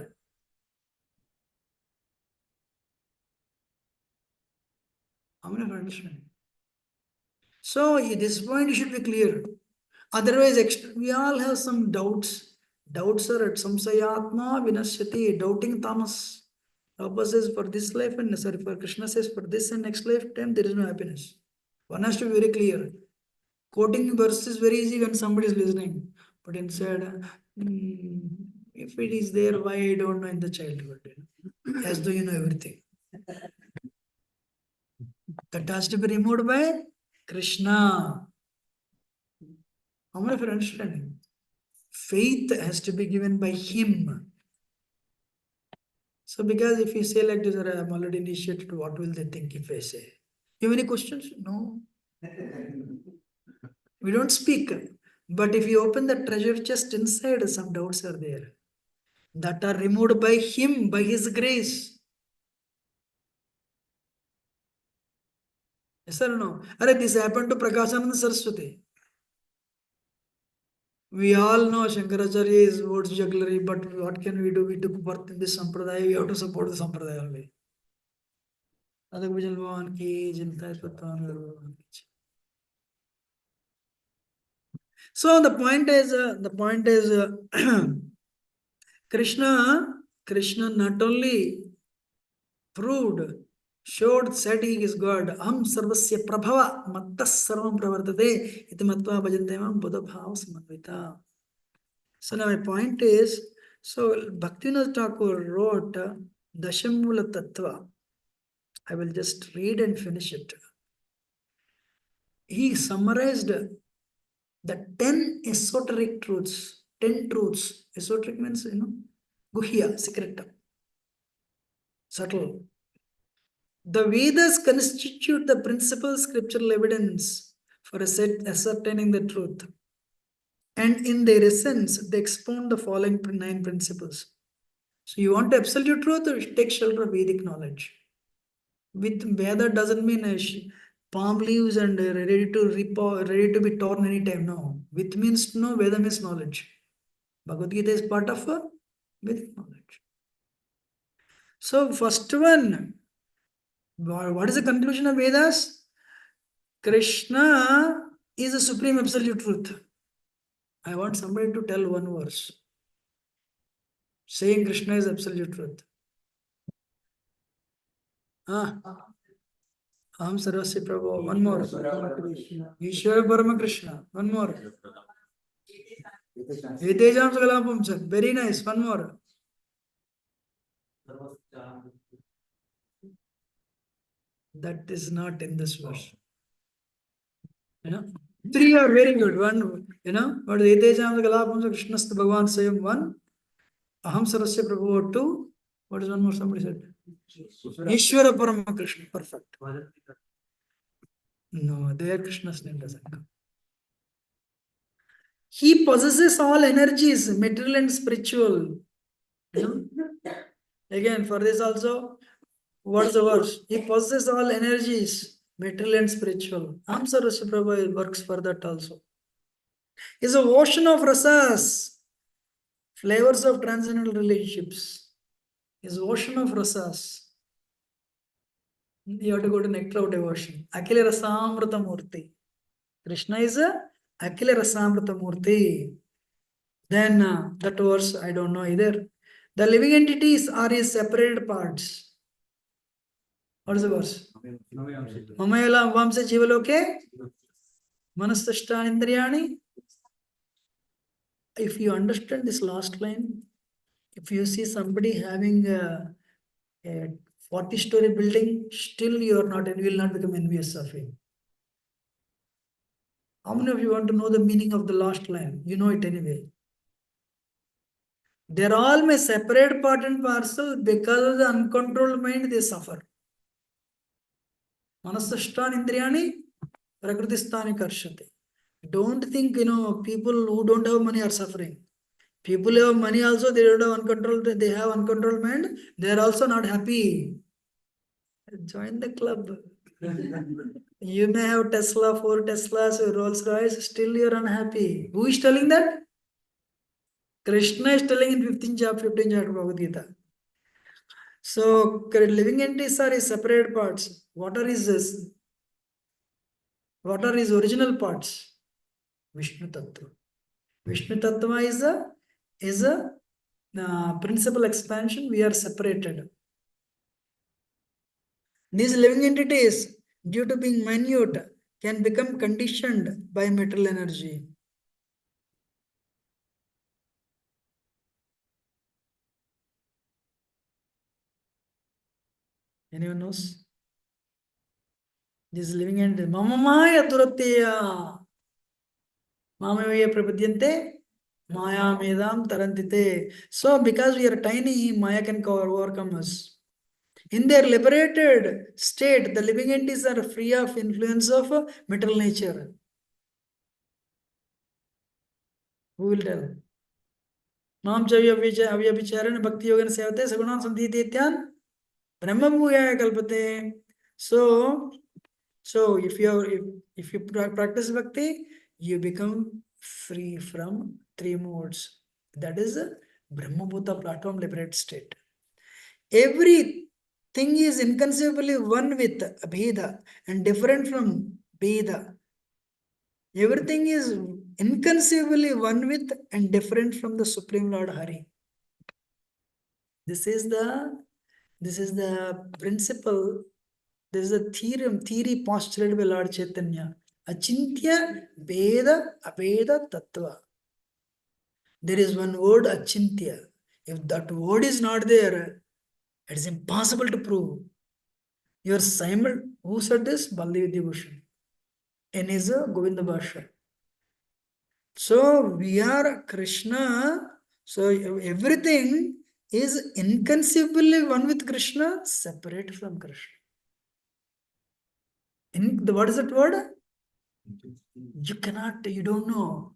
How many of understand? So at this point you should be clear. Otherwise, we all have some doubts. Doubts are at samsayatma vinashyati, doubting tamas. Prabhupada says for this life and sorry, for Krishna says for this and next lifetime there is no happiness. One has to be very clear. Quoting verse is very easy when somebody is listening, but inside, if it is there, why I don't know in the childhood? As though you know everything. That has to be removed by Krishna. How many of you are understanding? Faith has to be given by him. So because if you say like this, I'm already initiated, what will they think if I say? You have any questions? No. We don't speak. But if you open the treasure chest inside, some doubts are there. That are removed by him, by his grace. Yes or no? This happened to Prakashananda Saraswati. We all know Shankaracharya is words jugglery, but what can we do? We took birth in this sampradaya, we have to support the sampradaya only. So the point is, Krishna not only proved, showed, said he is God. Aham sarvasya prabhava mattas sarvam pravartate iti matva bhajante mam buddha bhava samanvita. So now my point is, so Bhaktivinoda Thakur wrote Dashamula Tattva. I will just read and finish it. He summarized the 10 esoteric truths, 10 truths. Esoteric means, Guhya, secret, subtle. The Vedas constitute the principal scriptural evidence for ascertaining the truth. And in their essence, they expound the following 9 principles. So you want absolute truth, take shelter of Vedic knowledge. With Veda doesn't mean palm leaves and ready to be torn anytime. No. With means no, Veda means knowledge. Bhagavad Gita is part of Vedic knowledge. So first one, what is the conclusion of Vedas? Krishna is the supreme absolute truth. I want somebody to tell one verse saying Krishna is absolute truth. Aham Sarvasya Prabhu. One more. Ishvara Parama Krishna. One more. Etejam Sagalapam. Very nice. One more. That is not in this verse. Three are very good. One, but Etejam Sagalapam Krishnastu Bhagavan Sayam. One. Aham Sarvasya Prabhu. Two. What is one more somebody said? Ishvara Parama Krishna. Perfect. No, there Krishna's name doesn't come. He possesses all energies, material and spiritual. Again, for this also, what's the verse? He possesses all energies, material and spiritual. Sarvasya Prabhu works for that also. He's an ocean of rasas, flavors of transcendental relationships. He's an ocean of rasas. You have to go to nectar of devotion. Akila Rasamrita Murti. Krishna is a Akila Rasamrita Murti. Then that verse, I don't know either. The living entities are his separate parts. What is the verse? Mamayala Vamsa Jivaloke Manasashta Indriyani. If you understand this last line, if you see somebody having a 40-story building, still you are not, you will not become envious of him. How many of you want to know the meaning of the last line? You know it anyway. They're all my separate part and parcel. Because of the uncontrolled mind, they suffer. Manasashtan Indriyani, Prakritistani Karshate. Don't think, people who don't have money are suffering. People who have money also, they don't have uncontrolled, they have uncontrolled mind. They are also not happy. Join the club. You may have Tesla, 4 Teslas, Rolls Royce, still you're unhappy. Who is telling that? Krishna is telling in 15th chapter of Bhagavad Gita. So, living entities are his separate parts. What are his original parts? Vishnu Tattva. Vishnu Tattva is a principal expansion. We are separated. These living entities, due to being minute, can become conditioned by material energy. Anyone knows? This living entity, Mamamaya Duratteya. Mamamaya Prapadyante. Maya Medam Tarantite. So, because we are tiny, Maya can overcome us. In their liberated state, the living entities are free of influence of material nature. Who will tell? Nam Avyavicharan Bhakti Yogan Sevate Sagunan Sandhityan Brahma Bhuyaya Kalpate. So if you practice bhakti, you become free from 3 modes. That is a Brahma Bhuta platform liberated state. Everything is inconceivably one with Abheda and different from Bheda. Everything is inconceivably one with and different from the Supreme Lord Hari. This is the principle. This is a theory postulated by Lord Chaitanya. Achintya Veda Abheda Tattva. There is one word Achintya. If that word is not there, it is impossible to prove. Your Simon, who said this? Baldev Devushan. In his Govinda Bhasha. So we are Krishna. So everything is inconceivably one with Krishna, separate from Krishna. What is that word? You don't know.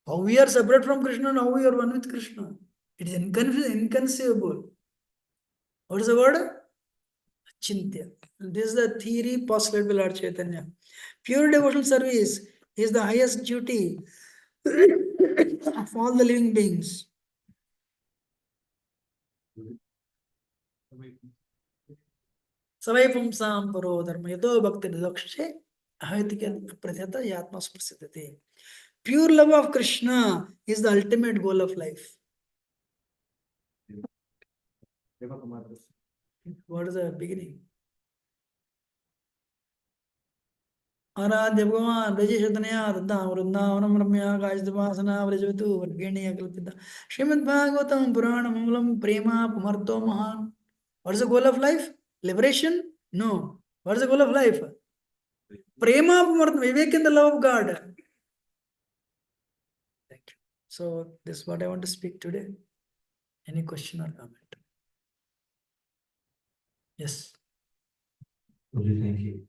How we are separate from Krishna and how we are one with Krishna. It is inconceivable. What is the word? Chintya. This is the theory postulated by Lord Chaitanya. Pure devotional service is the highest duty of all the living beings. Savai pumsam paro dharma yato bhakti nidakshe ahaitika pratyata yatma sprasiddhate. Pure love of Krishna is the ultimate goal of life. What is the beginning? Aradhya Bhagavan, Rajishatanya, Tadam, Vrindavanam, Ramya, Kajitapasana, Vrajavatu, Vargeniya, Kalpita. Srimad Bhagavatam, Purana, Mangalam, Prema, Pumarto, Mahan. What is the goal of life? Liberation? No. What is the goal of life? Prema, Pumarto, Vivek in the love of God. Thank you. So, this is what I want to speak today. Any question or comment? Yes. Okay, thank you.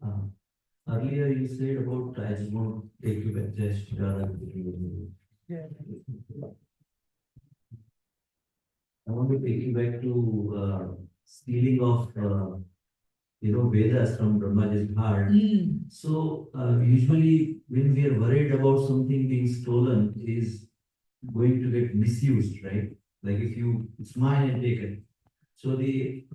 Earlier you said about I just want to take you back just Yeah. I want to take you back to stealing of Vedas from Brahmaji's heart. So usually when we are worried about something being stolen, it is going to get misused, right? Like if it's mine and taken. So the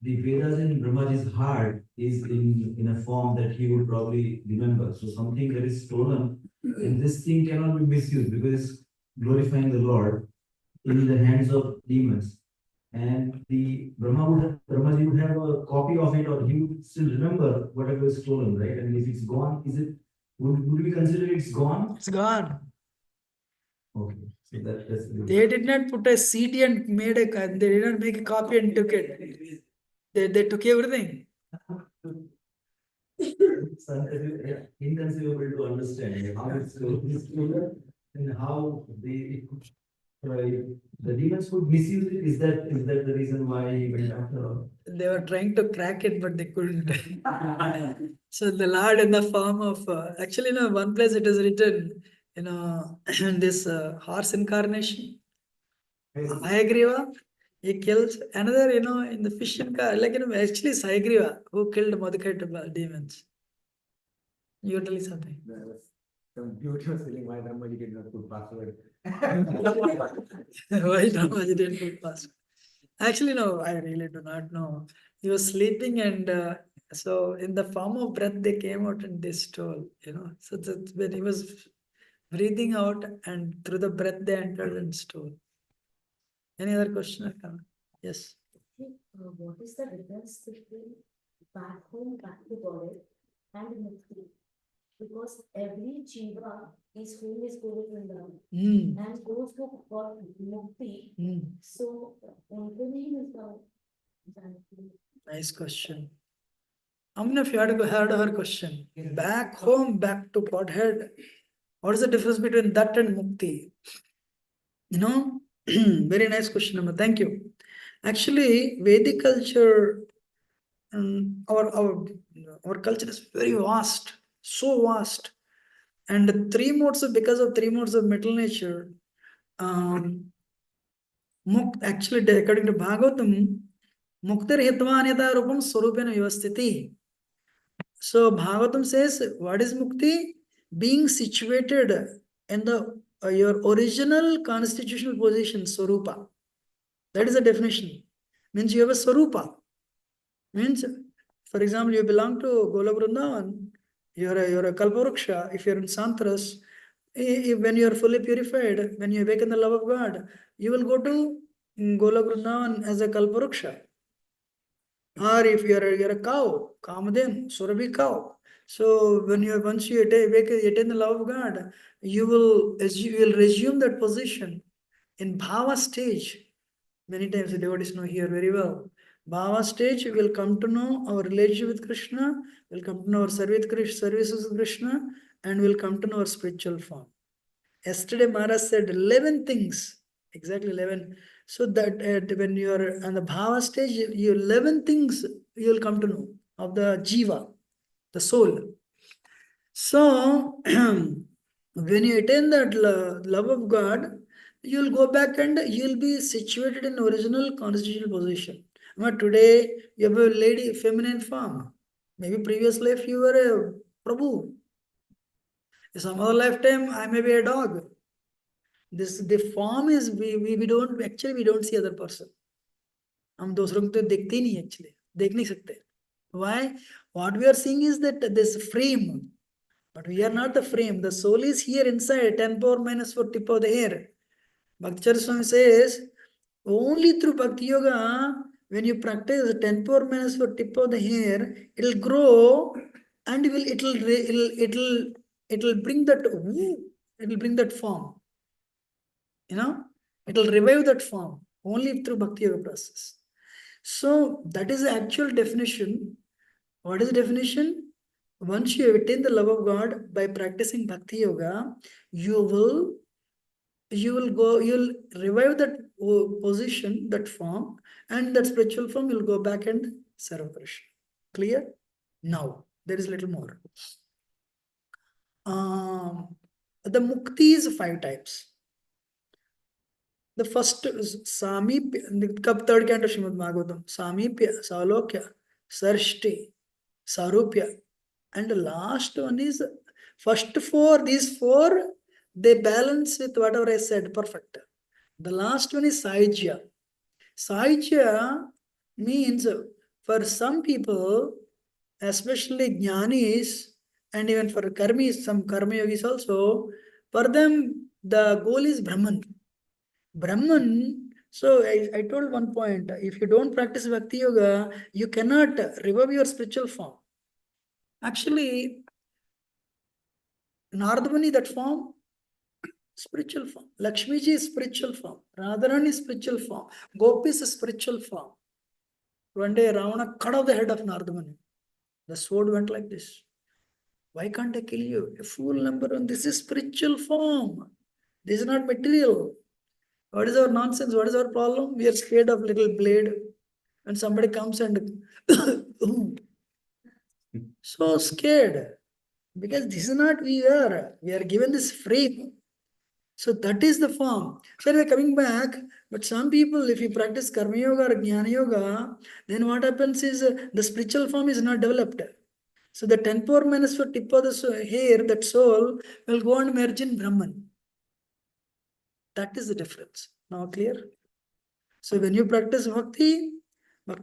Vedas in Brahmaji's heart is in a form that he would probably remember. So something that is stolen, and this thing cannot be misused because it's glorifying the Lord in the hands of demons. and the Brahmaji would have a copy of it, or he would still remember whatever is stolen, right? I mean, if it's gone, would we consider it's gone? It's gone. Okay, so that's the They did not put a CD and made they did not make a copy and took it. They took everything. It's inconceivable to understand how it's stolen and how the demons would misuse it. Is that the reason why he went after? They were trying to crack it, but they couldn't. So the Lord in the form of, actually, one place it is written, this horse incarnation. Hayagriva, he kills another, in the fish actually it's Hayagriva who killed Madhukata demons. You tell me something. Some beauty was telling why Brahmaji did not put password. Why Ramaji didn't put password? Actually, no, I really do not know. He was sleeping, and so in the form of breath, they came out and they stole, So that's when he was breathing out, and through the breath, they entered and stole. Any other question or comment? Yes. What is the difference between back home, back to body, and mukti? Because every jiva is whom is going Mm. and goes to God mukti. Mm. So, unko nahi milta. Nice question. How many of you heard her question? Back home, back to Godhead. What is the difference between that and mukti? Very nice question, Amma. Thank you. Actually, Vedic culture, our culture is very vast, so vast. And because of three modes of mental nature, actually, according to Bhagavatam, muktir hitvanita rupam swarupena vyavasthiti. So Bhagavatam says, what is mukti? Being situated in the your original constitutional position, swarupa. That is the definition. Means you have a swarupa. Means, for example, you belong to Gola Vrindavan, you're a Kalparuksha. If you're in Santras, when you're fully purified, when you awaken the love of God, you will go to Gola Vrindavan as a Kalparuksha. Or if you're a cow, Kamadem, Surabhi cow. So once you attain the love of God, you will resume that position in bhava stage. Many times the devotees know here very well. Bhava stage, we will come to know our relationship with Krishna, we'll come to know our services with Krishna, and we'll come to know our spiritual form. Yesterday Maharaj said 11 things, exactly 11. So that when you are on the bhava stage, you 11 things you will come to know of the jiva, the soul. So when you attain that love of God, you will go back and you will be situated in original constitutional position. But today you have a lady, feminine form. Maybe previous life you were a Prabhu. In some other lifetime I may be a dog. The form is we don't see other person. हम दूसरों को तो देखते ही नहीं actually, देख नहीं सकते. Why? What we are seeing is that this frame, but we are not the frame. The soul is here inside, 10 power minus 4 tip of the hair. Bhakti Swami says, only through Bhakti Yoga, when you practice 10 power minus 4 tip of the hair, it will grow and it will bring that form. It will revive that form only through Bhakti Yoga process. So that is the actual definition. What is the definition? Once you attain the love of God by practicing Bhakti Yoga, you'll revive that position, that form, and that spiritual form will go back and serve Krishna. Clear? Now, there is a little more. The mukti is 5 types. The first is Samipya, third canto Srimad Bhagavatam, Samipya, Salokya, Sarshti, Sarupya, and the last one is these four, they balance with whatever I said, perfect. The last one is Saijya. Saijya means for some people, especially jnanis, and even for karmis, some karma yogis also, for them the goal is Brahman. Brahman So I told one point, if you don't practice Bhakti Yoga, you cannot revive your spiritual form. Actually, Nardamani, that form, spiritual form. Lakshmi ji is spiritual form. Radharani is spiritual form. Gopi is a spiritual form. One day Ravana cut off the head of Nardamani. The sword went like this. Why can't I kill you? A fool number one. This is spiritual form. This is not material. What is our nonsense? What is our problem? We are scared of little blade. And somebody comes and so scared. Because this is not we are. We are given this free. So that is the form. So we are coming back. But some people, if you practice Karma Yoga or Jnana Yoga, then what happens is the spiritual form is not developed. So the 10 power minus for tip of the hair, that soul, will go and merge in Brahman. That is the difference. Now clear? So when you practice Bhakti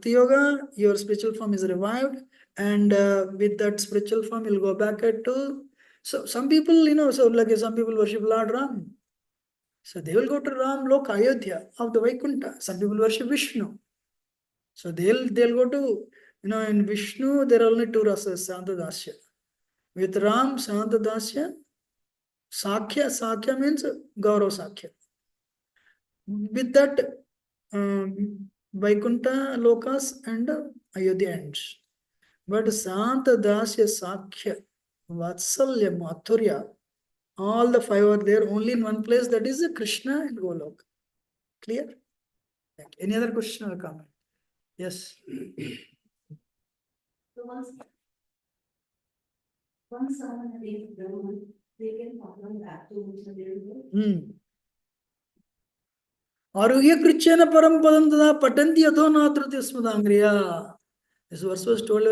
Yoga, your spiritual form is revived. And with that spiritual form, you'll go back to. So some people, so like some people worship Lord Ram. So they will go to Ram Lok Ayodhya of the Vaikunta. Some people worship Vishnu. So they'll go to, in Vishnu, there are only two rasas, Santadasya. With Ram, Santadasya, Sakhya means Gaurav Sakhya. With that, Vaikunta Lokas and Ayodhya ends. But Santadasya, Sakhya, Vatsalya, Mathurya, all the five are there only in one place, that is Krishna and Golok. Clear? Any other question or comment? Yes. So once someone attains Brahman, they can come back to the Arugya Krichena Param Padam Tada Patanti Adho Natrati Smadangriya. This verse was told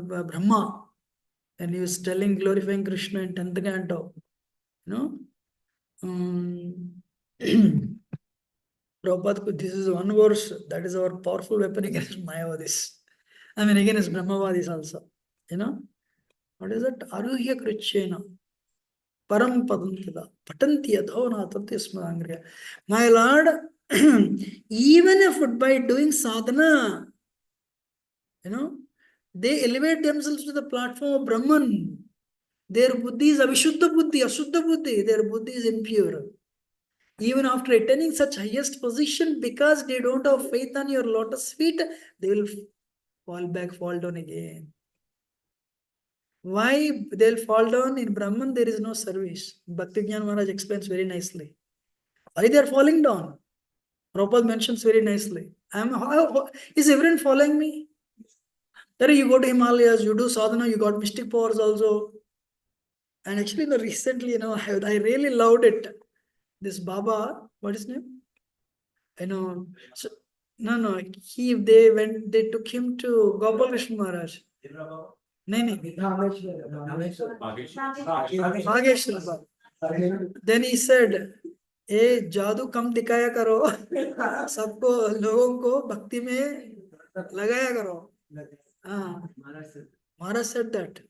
by Brahma. And he was telling, glorifying Krishna in 10th canto. Prabhupada, this is one verse, that is our powerful weapon against Mayavadis. I mean, against Brahmavadis also. What is it? Arugya Krichena Param Padantada Patanti Adhonatati Smadangriya. My Lord, even if by doing sadhana, they elevate themselves to the platform of Brahman. Their buddhi is Avishuddha buddhi, Ashuddha buddhi. Their buddhi is impure. Even after attaining such highest position, because they don't have faith on your lotus feet, they will fall down again. Why they'll fall down? In Brahman, there is no service. Bhakti Jnana Maharaj explains very nicely. Why they are falling down? Prabhupada mentions very nicely. Is everyone following me? There you go to Himalayas, you do sadhana, you got mystic powers also. And actually, recently, I really loved it. This Baba, what is his name? So, they took him to Gopal Krishna Maharaj. Bhageshwar Baba. Then he said, जादू कम दिखाया करो सबको लोगों को भक्ति में लगाया करो. Maharaj said that.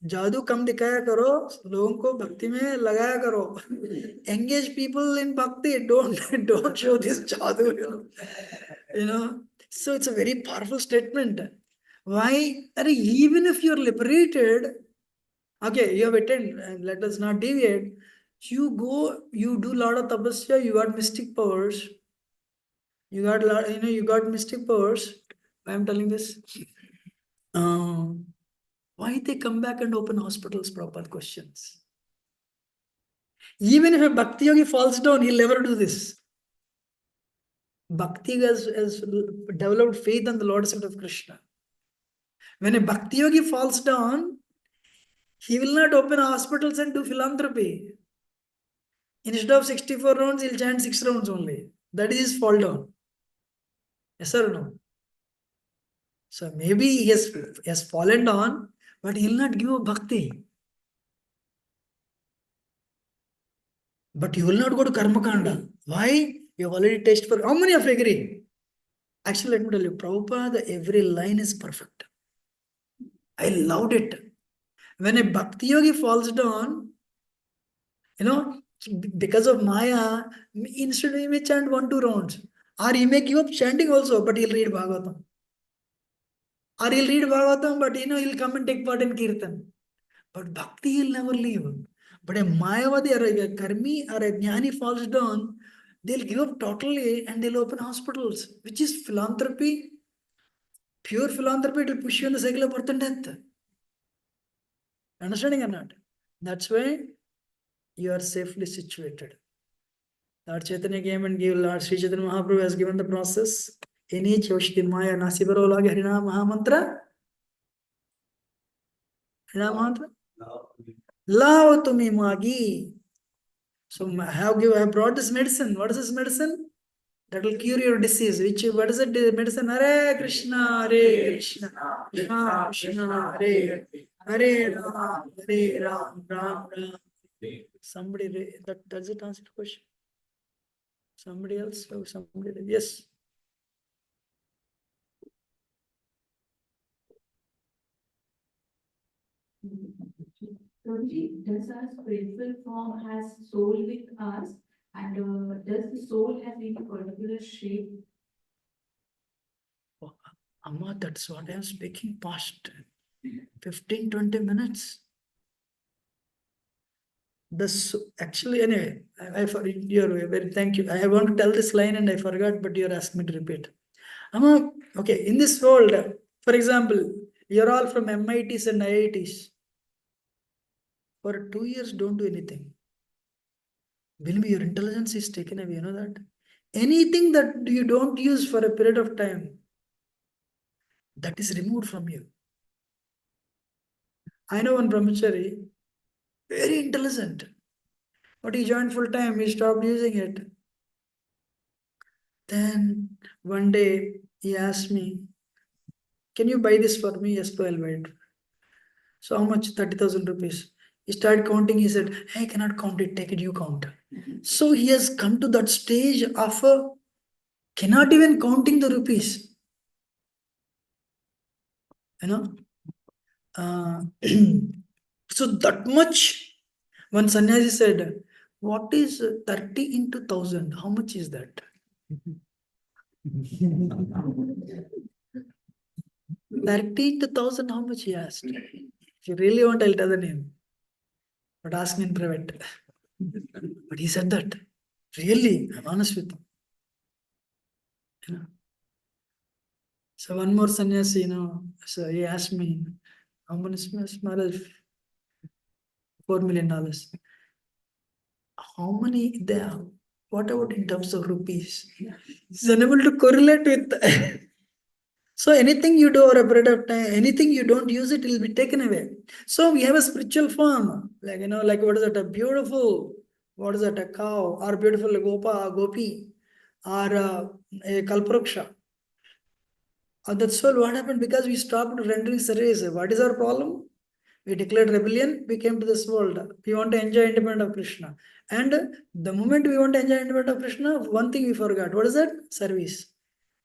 जादू कम दिखाया करो लोगों को भक्ति में लगाया करो. Engage people in bhakti, don't show this jadoo. So it's a very powerful statement. Why? Even if you're liberated, okay, you have attained, and let us not deviate. You do lot of tapasya, you got mystic powers. You got mystic powers. Why I'm telling this? Why they come back and open hospitals? Prabhupada questions. Even if a bhakti yogi falls down, he'll never do this. Bhakti has developed faith on the Lord side of Krishna. When a bhakti yogi falls down, he will not open hospitals and do philanthropy. Instead of 64 rounds, he'll chant 6 rounds only. That is his fall down. Yes or no? So maybe he has fallen down, but he'll not give up bhakti. But you will not go to Karma Kanda. Why? You have already tasted for. How many of you agree? Actually, let me tell you, Prabhupada, every line is perfect. I loved it. When a bhakti yogi falls down, because of Maya, instead we may chant 1-2 rounds. Or he may give up chanting also, but he'll read Bhagavatam. Or he'll read Bhagavatam, but he'll come and take part in Kirtan. But bhakti he'll never leave. But a Mayavadi or a Karmi or a Jnani falls down, they'll give up totally and they'll open hospitals, which is philanthropy. Pure philanthropy, it will push you in the cycle of birth and death. Understanding or not? That's why you are safely situated. Lord Chaitanya came and gave, Lord Sri Chaitanya Mahaprabhu has given the process. In each Yoshiti Maya Nasibaro Lagi Harina Mahamantra. Harina Mahamantra. Lao Tumi Magi. So I have brought this medicine. What is this medicine? That will cure your disease. What is it? Medicine? Hare Krishna, Hare Krishna, Krishna Krishna, Hare Hare Ram, Hare Ram, Ram Ram. Somebody, does it answer the question? Somebody else? Oh, somebody, yes. Prabhuji, does our spiritual form has soul with us, and does the soul have any particular shape? Oh, Amma, that's what I am speaking past 15-20 minutes. Actually, anyway, you're very, thank you. I want to tell this line and I forgot, but you're asking me to repeat. Amma, okay, in this world, for example, you're all from MITs and IITs. For 2 years, don't do anything. Believe me, your intelligence is taken away, you know that? Anything that you don't use for a period of time, that is removed from you. I know one brahmachari, very intelligent, but he joined full time, he stopped using it. Then one day he asked me, can you buy this for me? Yes, I'll buy it. So how much? 30,000 rupees. He started counting, he said, hey, I cannot count it, take it, you count. So he has come to that stage of cannot even counting the rupees. You know? So that much, one sannyasi said, what is 30 into 1,000? How much is that? 30 into 1,000, how much he asked? If you really want, I'll tell the name. But ask me in private. But he said that. Really, I'm honest with you. You know? So one more sannyasi, so he asked me, how much is Maharaj? $4 million. How many there? What about in terms of rupees? He's unable to correlate with. So anything you do over a period of time, anything you don't use it will be taken away. So we have a spiritual form, like what is that? A beautiful, what is that? A cow, or beautiful gopi, or a kalpraksha. That's all what happened because we stopped rendering service. What is our problem? We declared rebellion, we came to this world. We want to enjoy independence of Krishna. And the moment we want to enjoy independence of Krishna, one thing we forgot. What is that? Service.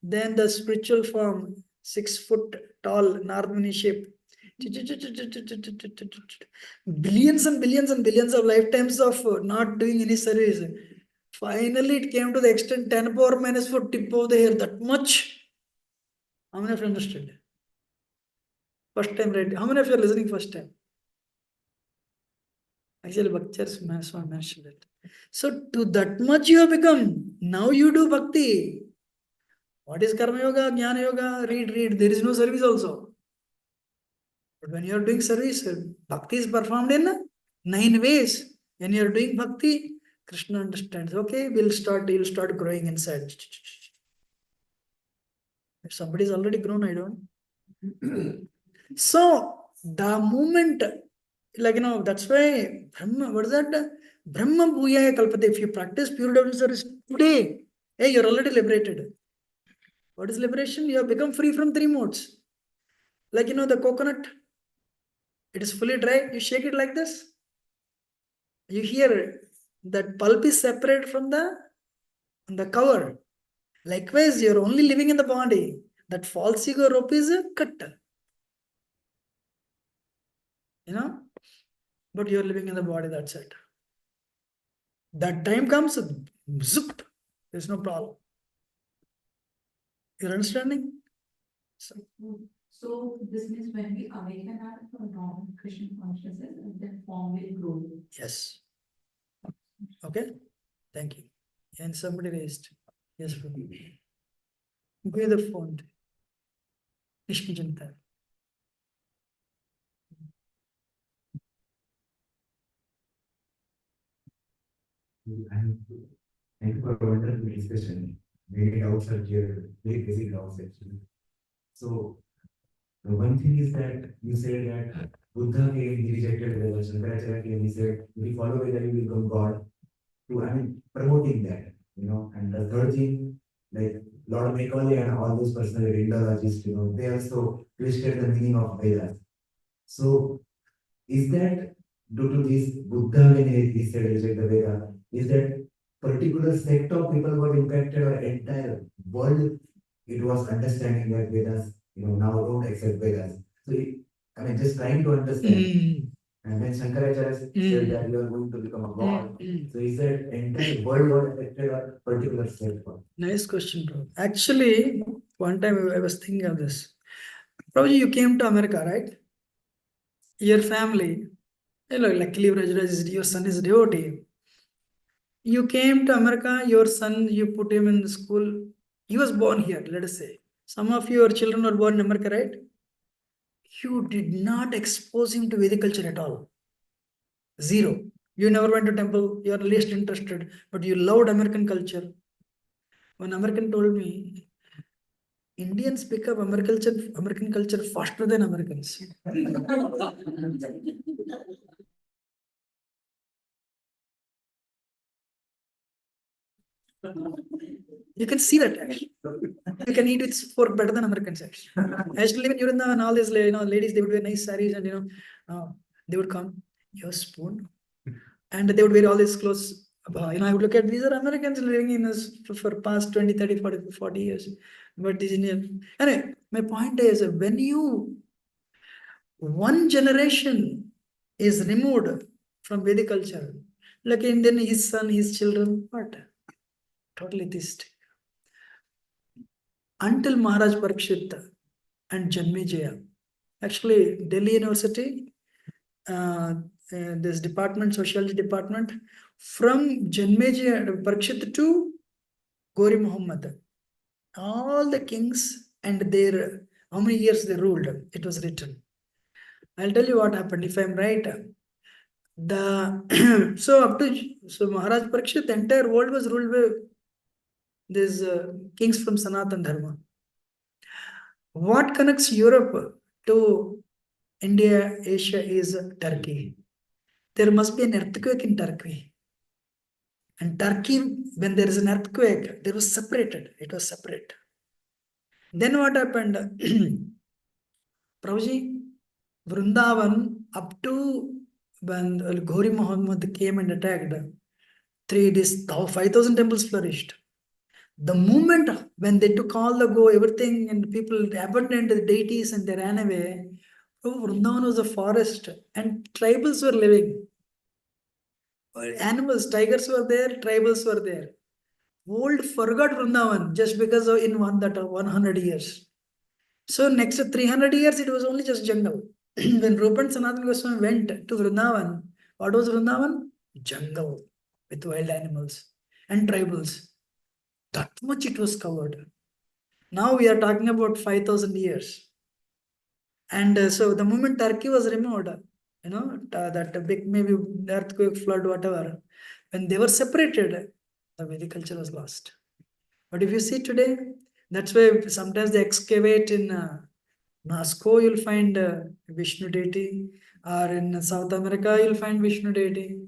Then the spiritual form, 6 foot tall, Narmani shape. Billions and billions and billions of lifetimes of not doing any service. Finally, it came to the extent 10 power minus 4 tip of the hair, that much. How many of you understood? First time, right? How many of you are listening first time? Actually, Bhakti mentioned it. So, to that much you have become. Now you do bhakti. What is Karma Yoga, Jnana Yoga? Read. There is no service also. But when you are doing service, bhakti is performed in 9 ways. When you are doing bhakti, Krishna understands. Okay, you'll start growing inside. If somebody is already grown, I don't. So, the moment, that's why Brahma, what is that? Brahma Bhuyaya Kalpate. If you practice pure devotional service today, hey, you're already liberated. What is liberation? You have become free from 3 modes. The coconut, it is fully dry. You shake it like this. You hear that pulp is separate from the cover. Likewise, you're only living in the body. That false ego rope is cut. But you're living in the body, that's it. That time comes, zip, there's no problem. You're understanding? So this means when we awaken our non-Christian consciousness, then form will grow. Yes. Okay, thank you. And somebody raised. Yes, Prabhu. Give the phone. Nishkinjanta. And thank you for a wonderful discussion. Many doubts are cleared, very basic doubts actually. So, the one thing is that you said that Buddha came, he rejected Veda, Shankaracharya came, he said, if you follow Veda, you will become God. Promoting that, And the third thing, like Lord Macaulay and all those personal Indologists, they also twisted the meaning of Vedas. So, is that due to this Buddha when he said reject the Veda, is that particular sect of people got impacted or entire world it was understanding that Vedas, now don't accept Vedas. So just trying to understand. And then Shankaracharya said that you are going to become a god. So is that entire world got affected or particular sect? Nice question, bro. Actually, one time I was thinking of this. Prabhuji, you came to America, right? Your family, luckily your son is devotee. You came to America, your son, you put him in the school. He was born here, let us say. Some of your children were born in America, right? You did not expose him to Vedic culture at all. Zero. You never went to temple, you are least interested, but you loved American culture. One American told me, Indians pick up American culture faster than Americans. You can see that actually. You can eat with fork better than Americans actually. I used to live in Yurunda and all these ladies, they would wear nice saris and they would come, your spoon. And they would wear all these clothes. I would look at these are Americans living in us for past 20, 30, 40 years. But these Indian. Anyway, my point is when one generation is removed from Vedic culture, like Indian, his son, his children, what? Totally theistic. Until Maharaj Parikshit and Janmejaya. Actually, Delhi University, this department, sociology department, from Janmejaya Parikshit to Gori Muhammad, all the kings and their how many years they ruled, it was written. I'll tell you what happened if I'm right. The so Maharaj Parikshit, the entire world was ruled by these kings from Sanatan Dharma. What connects Europe to India, Asia is Turkey. There must be an earthquake in Turkey. And Turkey, when there is an earthquake, there was separated. It was separate. Then what happened? Prabhuji, Vrindavan, up to when Ghori Muhammad came and attacked, 5,000 temples flourished. The moment when they took all the everything and people abandoned the deities and they ran away, Vrindavan was a forest and tribals were living. Animals, tigers were there, tribals were there. World forgot Vrindavan just because of in 100 years. So next 300 years, it was only just jungle. When Rupa and Sanatana Goswami went to Vrindavan, what was Vrindavan? Jungle with wild animals and tribals. That much it was covered. Now we are talking about 5,000 years. And so the moment Turkey was removed, that big maybe earthquake, flood, whatever, when they were separated, the Vedic culture was lost. But if you see today, that's why sometimes they excavate in Moscow, you'll find Vishnu deity, or in South America, you'll find Vishnu deity.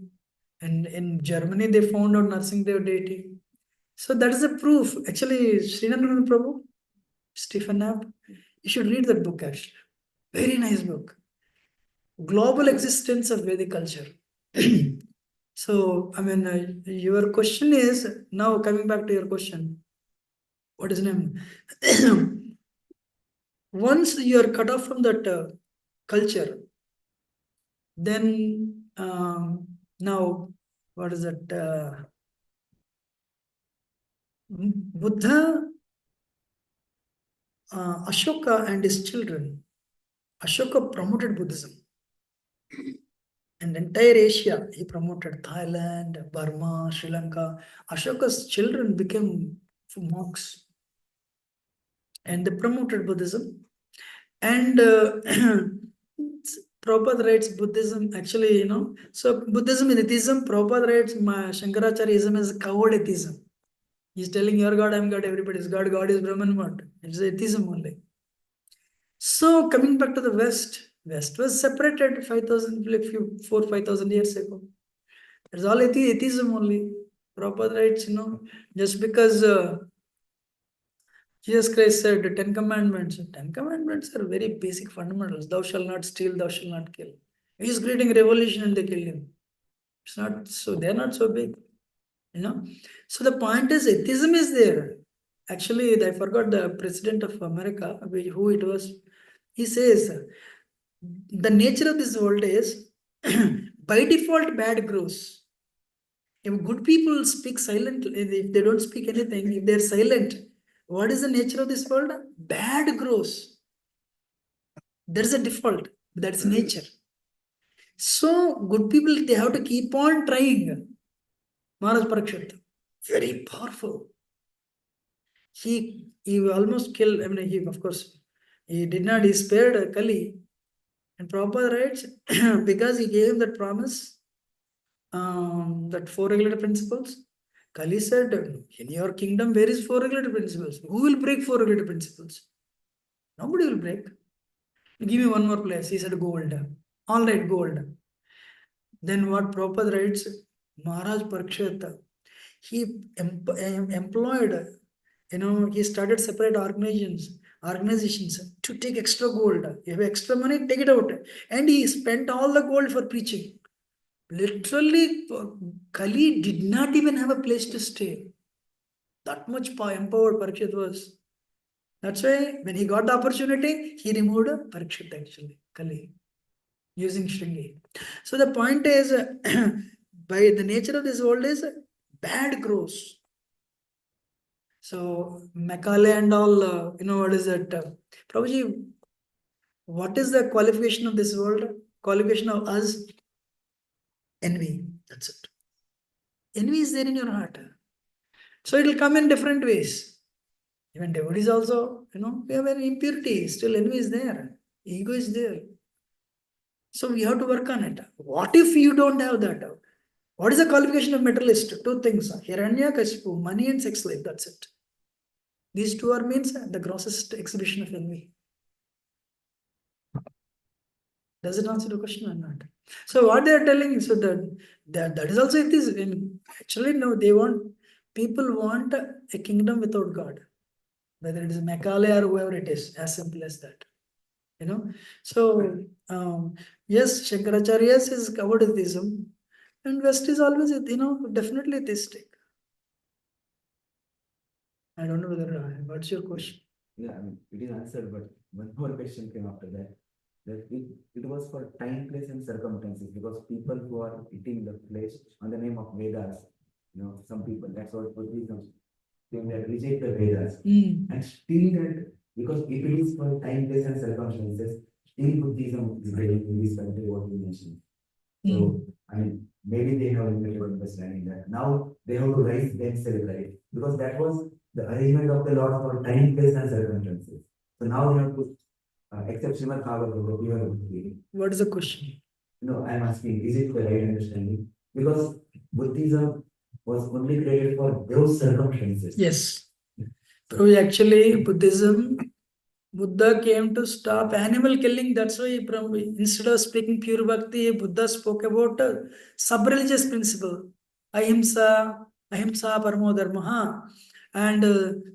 And in Germany, they found out Narsimha deity. So that is a proof. Actually, Srinarayan Prabhu, Stephen Knapp, you should read that book actually. Very nice book. Global existence of Vedic culture. So, your question is, now coming back to your question, what is name? Once you are cut off from that culture, then now, what is that? Buddha Ashoka and his children. Ashoka promoted Buddhism. And entire Asia, he promoted Thailand, Burma, Sri Lanka. Ashoka's children became monks. And they promoted Buddhism. And Prabhupada writes Buddhism, actually, so Buddhism is atheism. Prabhupada writes Shankaracharyaism is coward atheism. He's telling your God, I'm God, everybody's God, God is Brahman, what? It's atheism only. So coming back to the West was separated 5,000, like 5,000 years ago. It's all atheism only. Prabhupada writes, just because Jesus Christ said the 10 commandments. 10 commandments are very basic fundamentals. Thou shalt not steal, thou shalt not kill. He's creating a revolution and they killed him. It's not so, they're not so big. So the point is atheism is there. Actually, I forgot the president of America, who it was. He says the nature of this world is by default bad grows. If good people speak silently, if they don't speak anything, if they're silent, what is the nature of this world? Bad grows. There's a default. That's nature. So good people, they have to keep on trying. Maharaj Parikshit, very powerful. He almost killed, of course, he did not, he spared Kali. And Prabhupada writes, because he gave him that promise, that 4 regulative principles, Kali said, in your kingdom, where is 4 regulative principles? Who will break 4 regulative principles? Nobody will break. Give me one more place. He said, gold. All right, gold. Then what Prabhupada writes, Maharaj Parikshit, he employed, he started separate organizations to take extra gold. You have extra money, take it out. And he spent all the gold for preaching. Literally, Kali did not even have a place to stay. That much empowered Parikshit was. That's why when he got the opportunity, he removed Parikshit actually, Kali, using Shringi. So the point is, by the nature of this world is, bad grows. So Macaulay and all, what is that? Prabhuji, what is the qualification of this world? Qualification of us? Envy. That's it. Envy is there in your heart. So it will come in different ways. Even devotees also, we have an impurity. Still envy is there. Ego is there. So we have to work on it. What if you don't have that? What is the qualification of materialist? 2 things. Hiranyakashipu, money and sex life. That's it. These 2 are means the grossest exhibition of envy. Does it answer the question or not? So what they are telling, so that is also it is. Actually, no, people want a kingdom without God. Whether it is Macaulay or whoever it is, as simple as that. So yes, Shankaracharya's is covered atheism, and West is always, definitely atheistic. I don't know whether, what's your question? Yeah, it is answered, but one more question came after that. That it was for time, place, and circumstances, because people who are eating the flesh on the name of Vedas, some people, that's what Buddhism, they reject the Vedas. And still that, because if it is for time, place, and circumstances, still Buddhism is very in this country, what you mentioned. So, maybe they have limited understanding that. Now they have to rise themselves, right? Because that was the arrangement of the Lord for time, place, and circumstances. So now they have to accept Srimad Bhagavatam, we are reading. What is the question? No, I'm asking, is it the right understanding? Because Buddhism was only created for those circumstances. Yes. So actually, Buddha came to stop animal killing. That's why instead of speaking pure bhakti, Buddha spoke about sub-religious principle. Ahimsa paramo dharma, and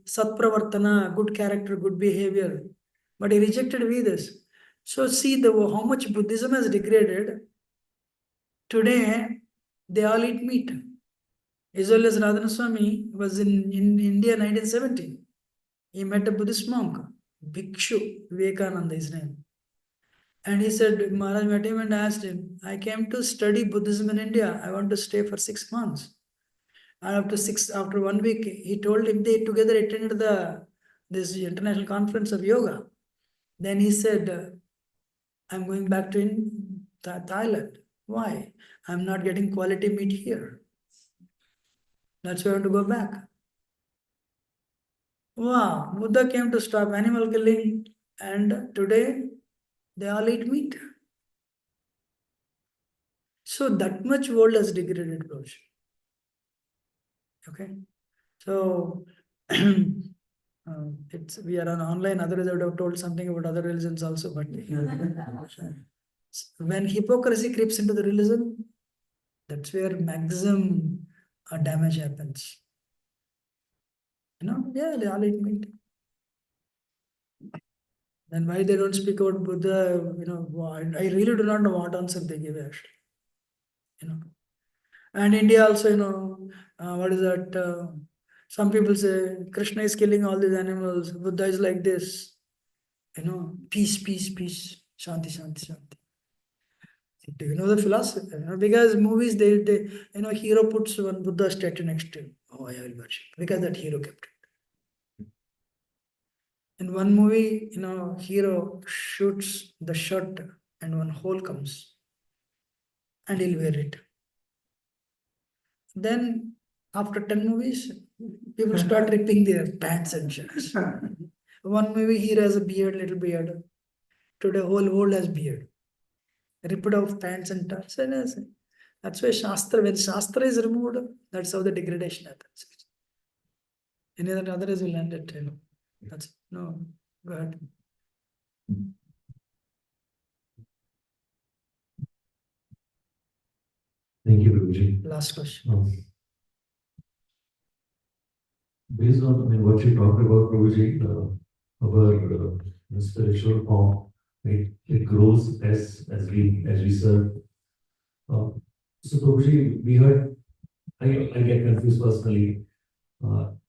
satpravartana, good character, good behavior. But he rejected Vedas. So see how much Buddhism has degraded. Today, they all eat meat. As well as Radhana Swami was in India 1970. He met a Buddhist monk, Bhikshu, Vivekananda his name. And he said, Maharaj met him and asked him, I came to study Buddhism in India. I want to stay for 6 months. And after 1 week, he told him they together attended the this international conference of yoga. Then he said, I'm going back to Thailand. Why? I'm not getting quality meat here. That's why I want to go back. Wow, Buddha came to stop animal killing, and today they all eat meat. So that much world has degraded, Prabhu. Okay, so it's we are on online. Otherwise, I would have told something about other religions also. But when hypocrisy creeps into the religion, that's where maximum damage happens. Yeah, they all eat meat. Then why they don't speak about Buddha? I really do not know what answer they give actually. And India also, what is that? Some people say Krishna is killing all these animals. Buddha is like this. Peace, peace, peace. Shanti, shanti, shanti. Do you know the philosophy? Because movies, they hero puts one Buddha statue next to him. Oh, I will worship. Because that hero kept it. In one movie, hero shoots the shot and one hole comes and he'll wear it. Then after 10 movies, people start ripping their pants and shirts. One movie hero has a beard, little beard. Today whole world has beard. Ripped off pants and tucks. And that's why Shastra, when Shastra is removed, that's how the degradation happens. Any other others will end it, That's no, go ahead. Thank you, Prabhuji. Last question. Based on what you talked about, Prabhuji, our spiritual form, it grows as we serve. So Prabhuji, we heard, I get confused personally.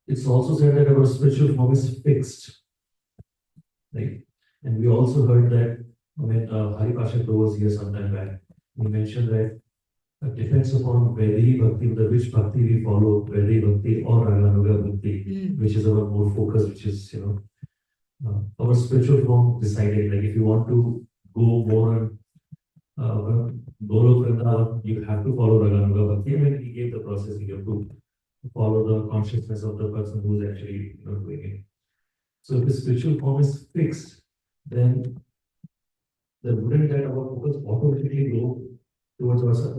It's also said that our spiritual form is fixed, right? And we also heard that when Hari Pasha was here some time back, he mentioned that it depends upon Vedi Bhakti, the which Bhakti we follow, Vedi Bhakti or Raganuga Bhakti, which is our more focus, which is, our spiritual form decided. Like if you want to go more on Golok Vrindavan, you have to follow Raganuga Bhakti. I mean, he gave the process, you have to follow the consciousness of the person who is actually doing it. So if the spiritual form is fixed, then wouldn't that our focus automatically go towards our,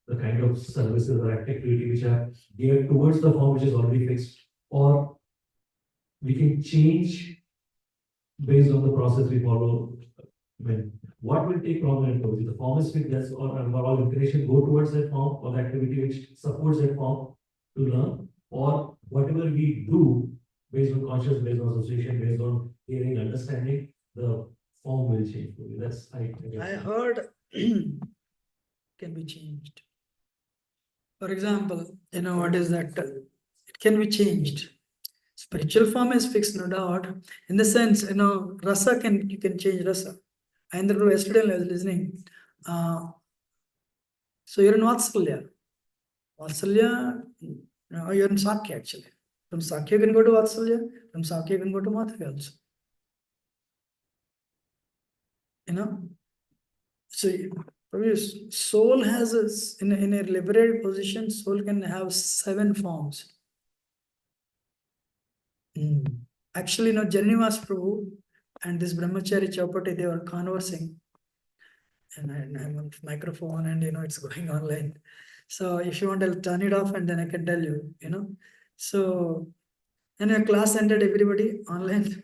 the kind of services or activity which are geared towards the form which is already fixed, or we can change based on the process we follow. What will take longer and Prabhuji? The form is fixed, or all integration go towards that form or the activity which supports that form to learn, or whatever we do based on conscious, based on association, based on hearing, understanding, the form will change. That's I heard can be changed. For example, what is that? It can be changed. Spiritual form is fixed, no doubt. In the sense, rasa you can change rasa. And yesterday I was listening. So you're in Vatsalya. Vatsalya, you're in Sakya actually. From Sakya you can go to Vatsalya. From Sakya you can go to Madhurya also. So soul has in a liberated position, soul can have 7 forms. Actually, Janivas Prabhu and this Brahmachari Chaupati, they were conversing. And I'm on microphone and it's going online. So if you want, I'll turn it off and then I can tell you, So and your class ended, everybody online.